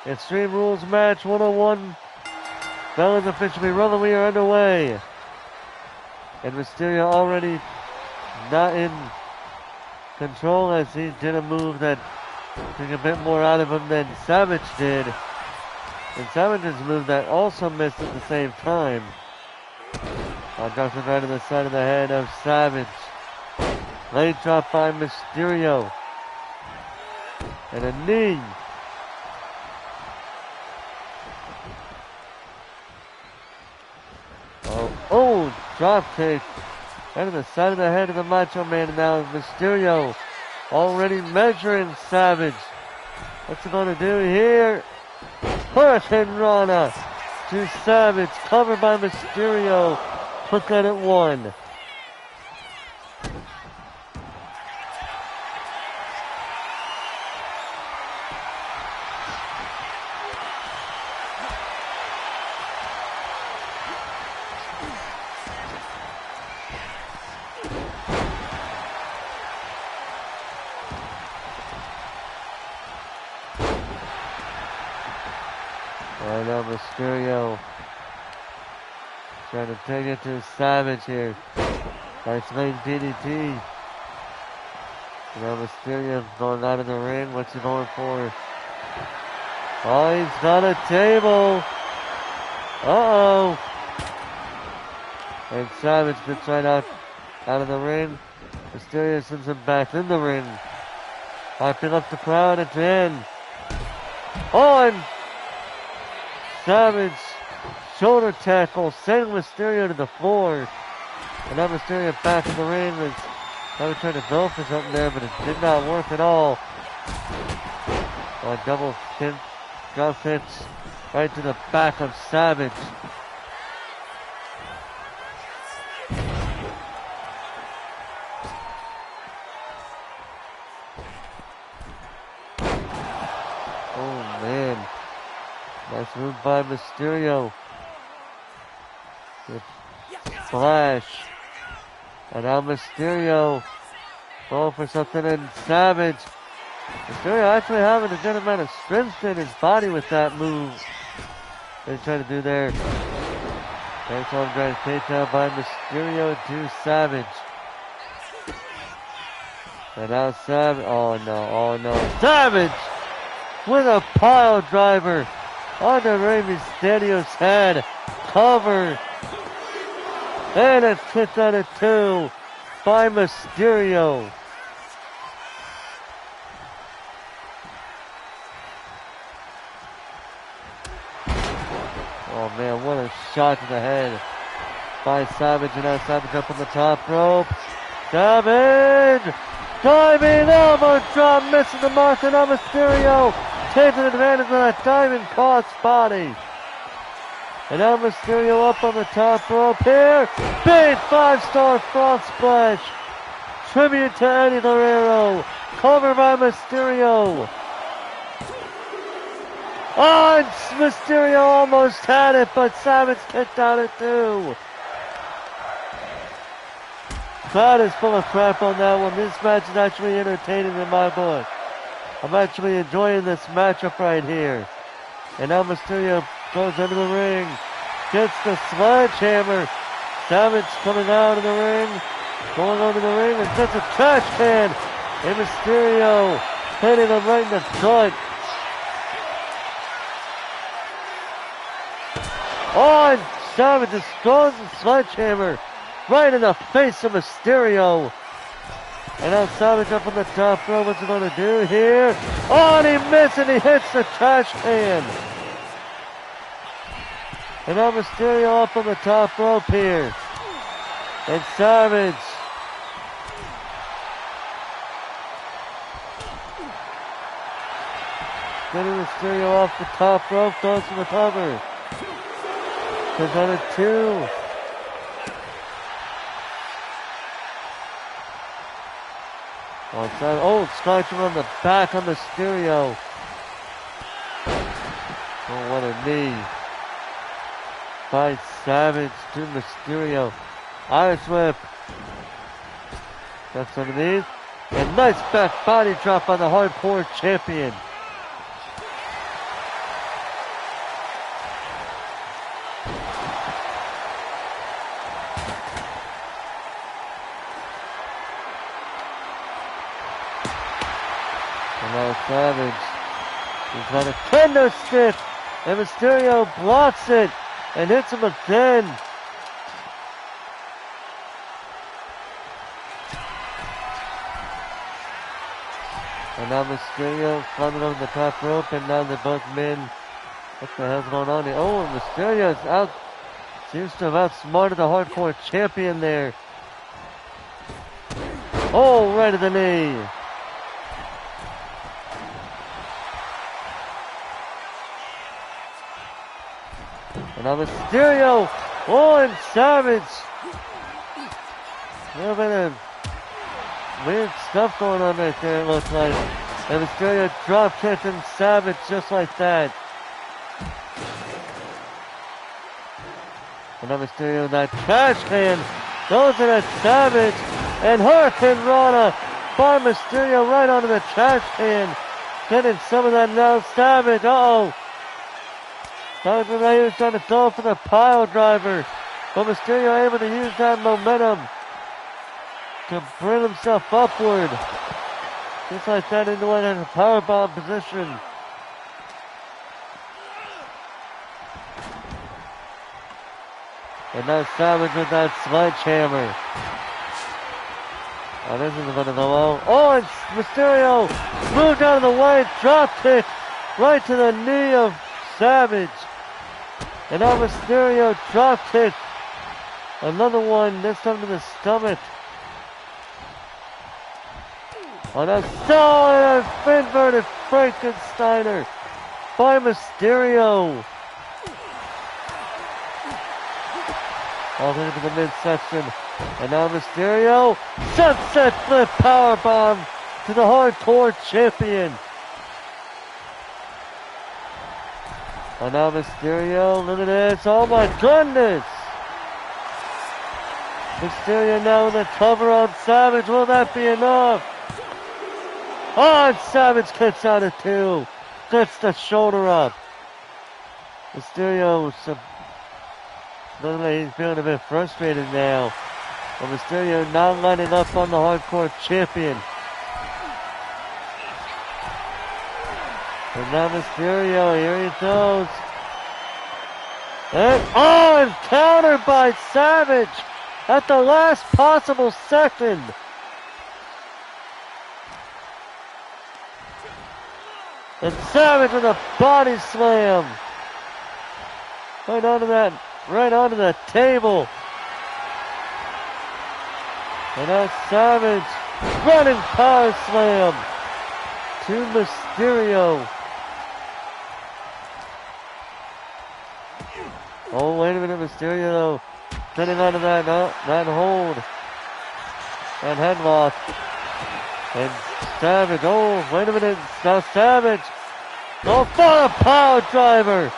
Extreme Rules Match 101. Bell is officially rolling. We are underway. And Mysterio already not in control as he did a move that took a bit more out of him than Savage did. And Savage's move that also missed at the same time. Drops it right to the side of the head of Savage. Leg drop by Mysterio. And a knee. Oh, drop kick. Right to the side of the head of the Macho Man. And now Mysterio already measuring Savage. What's he going to do here? Hurricane Rana to Savage. Covered by Mysterio. Put that at 1. And now Mysterio trying to take it to Savage here. Nice late DDT. And now Mysterio going out of the ring. What's he going for? Oh, he's got a table. Uh-oh. And Savage gets right out of the ring. Mysterio sends him back in the ring. Hyping up the crowd at 10. On! Savage shoulder tackle, sending Mysterio to the floor. And now Mysterio back in the ring. Now trying to go for something there, but it did not work at all. A double drop kick right to the back of Savage. Oh man. Nice move by Mysterio. Good flash. And now Mysterio going for something in Savage. Mysterio actually having a good amount of strength in his body with that move. They're trying to do there. Nice arm drag takedown by Mysterio to Savage. And now Savage. Oh no. Savage with a pile driver onto Rey Mysterio's head. Cover. And it's kicked out of 2 by Mysterio. Oh man, what a shot to the head by Savage. And now Savage up on the top rope. Savage! Diving elbow drop, missing the mark, and now Mysterio taking advantage of that diving cross body. And now Mysterio up on the top rope here. Big 5-star frog splash. Tribute to Eddie Guerrero. Cover by Mysterio. Oh, and Mysterio almost had it, but Savage kicked out at 2. crowd is full of crap on that one. This match is actually entertaining in my book. I'm actually enjoying this matchup right here. And now Mysterio goes into the ring. Gets the sledgehammer. Savage coming out of the ring. Going over the ring and gets a trash can. And Mysterio hitting him right in the gut. Oh, and Savage just throws the sledgehammer right in the face of Mysterio. And now Savage up on the top rope. What's he going to do here? Oh, and he missed and he hits the trash can. And now Mysterio up on the top rope here. And Savage. Getting Mysterio off the top rope. Goes to the cover. Goes on a 2. Oh, Skytrim on the back on Mysterio. Oh, what a knee. By Savage to Mysterio. Irish whip. That's underneath. And nice back body drop on the hardcore champion. And now Savage. He's got a kendo stick. And Mysterio blocks it. And hits him again. And now Mysterio climbing over the top rope, and now they're both men. What the hell's going on here? Oh, and Mysterio's out. Seems to have outsmarted the hardcore champion there. Oh, right to the knee. And now Mysterio. Oh, and Savage. A little bit of weird stuff going on right there, it looks like. And Mysterio drop kicking Savage just like that. And now Mysterio, that trash can goes in at Savage. And Hurricane Rana by Mysterio right onto the trash can. Getting some of that now. Savage, uh-oh. Savage was trying to go for the pile driver. But Mysterio able to use that momentum to bring himself upward. Just like that into a powerbomb position. And now Savage with that sledgehammer. Oh, this isn't going to go well. Oh, and Mysterio moved out of the way. Drop kick right to the knee of Savage. And now Mysterio drop kick. Another one, this time to the stomach. Oh, that's so inverted Frankensteiner by Mysterio. All the way to the midsection. And now Mysterio, sunset flip powerbomb to the hardcore champion. And now Mysterio, look at this, oh my goodness. Mysterio now with a cover on Savage, will that be enough? Oh, and Savage kicks out of 2. Gets the shoulder up. Mysterio, looks like he's feeling a bit frustrated now. But Mysterio not lining up on the hardcore champion. And now Mysterio, here he goes. And countered by Savage at the last possible second. And Savage with a body slam. Right onto the table. And now Savage running power slam to Mysterio. Oh, wait a minute, Mysterio getting out of that hold. And headlock. And Savage, oh, wait a minute, now Savage. Oh, for a power driver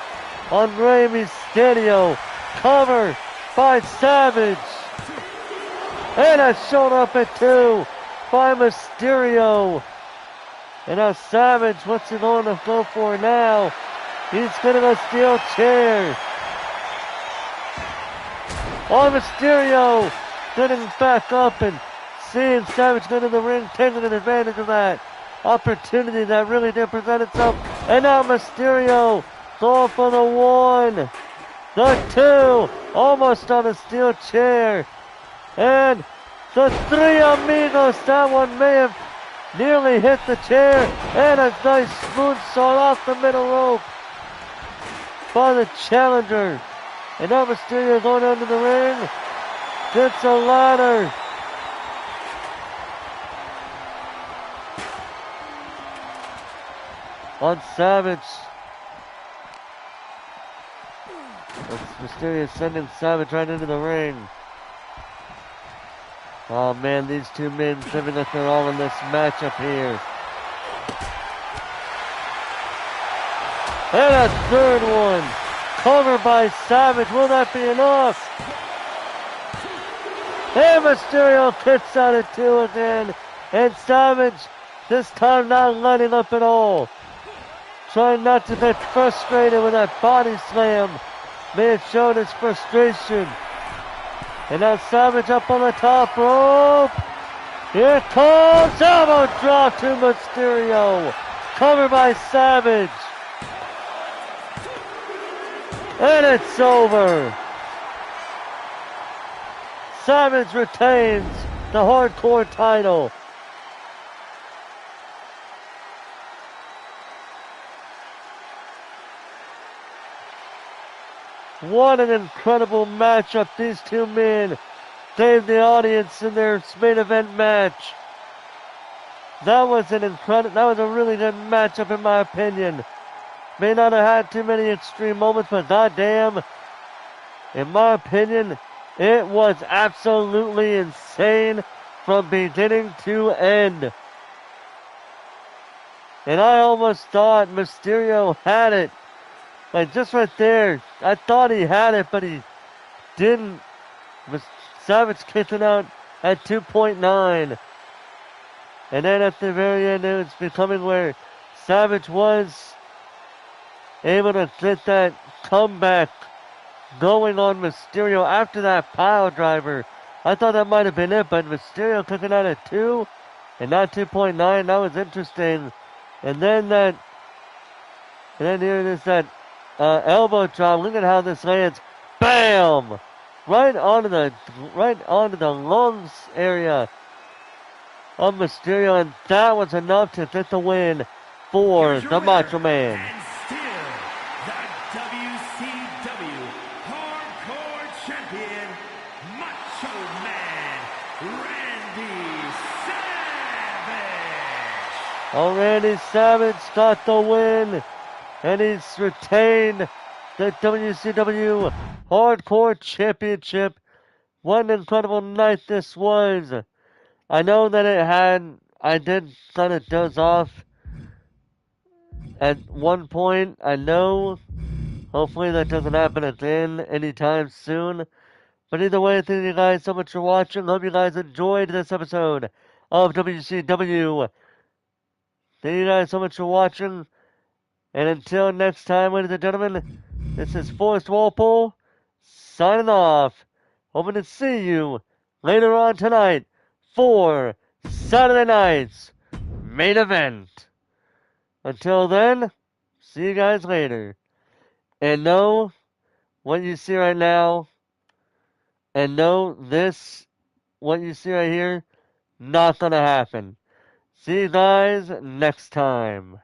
on Rey Mysterio. Cover by Savage. And a shoulder up at 2 by Mysterio. And now Savage, what's he going to go for now? He's getting a steel chair. Oh, Mysterio getting back up and seeing Savage get in the ring, taking advantage of that opportunity that really did present itself. And now Mysterio going for the 1, the 2, almost on a steel chair. And the 3 amigos, that one may have nearly hit the chair. And a nice moonsault off the middle rope by the challenger. And now Mysterio going under the ring. Gets a ladder. On Savage. Mysterio sending Savage right into the ring. Oh man, these two men seeming like they're all in this matchup here. And a third one. Covered by Savage. Will that be enough? And Mysterio kicks out at 2 again. And Savage, this time not letting up at all. Trying not to get frustrated with that body slam. May have shown his frustration. And now Savage up on the top rope. Here comes elbow drop to Mysterio. Covered by Savage. And it's over. Savage retains the hardcore title. What an incredible matchup these two men gave the audience in their main event match. That was a really good matchup in my opinion. May not have had too many extreme moments, but goddamn, in my opinion, it was absolutely insane from beginning to end. And I almost thought Mysterio had it. Like just right there, I thought he had it, but he didn't. Savage kicked it out at 2.9. And then at the very end, it was becoming where Savage was able to get that comeback going on Mysterio after that pile driver. I thought that might have been it, but Mysterio kicking out at 2 and not 2.9. That was interesting. And then here it is, that elbow drop. Look at how this lands. Bam! Right onto the lungs area of Mysterio, and that was enough to get the win for the Macho Man. And still the WCW Hardcore Champion, Macho Man Randy Savage. Oh, Randy Savage got the win, and he's retained the WCW Hardcore Championship. What an incredible night this was. I know that I did kind of doze off at one point. I know. Hopefully that doesn't happen again anytime soon. But either way, thank you guys so much for watching. Hope you guys enjoyed this episode of WCW. Thank you guys so much for watching. And until next time, ladies and gentlemen, this is Forrest Walpole signing off. Hoping to see you later on tonight for Saturday night's main event. Until then, see you guys later. And know what you see right now, and know this, what you see right here, not gonna happen. See you guys next time.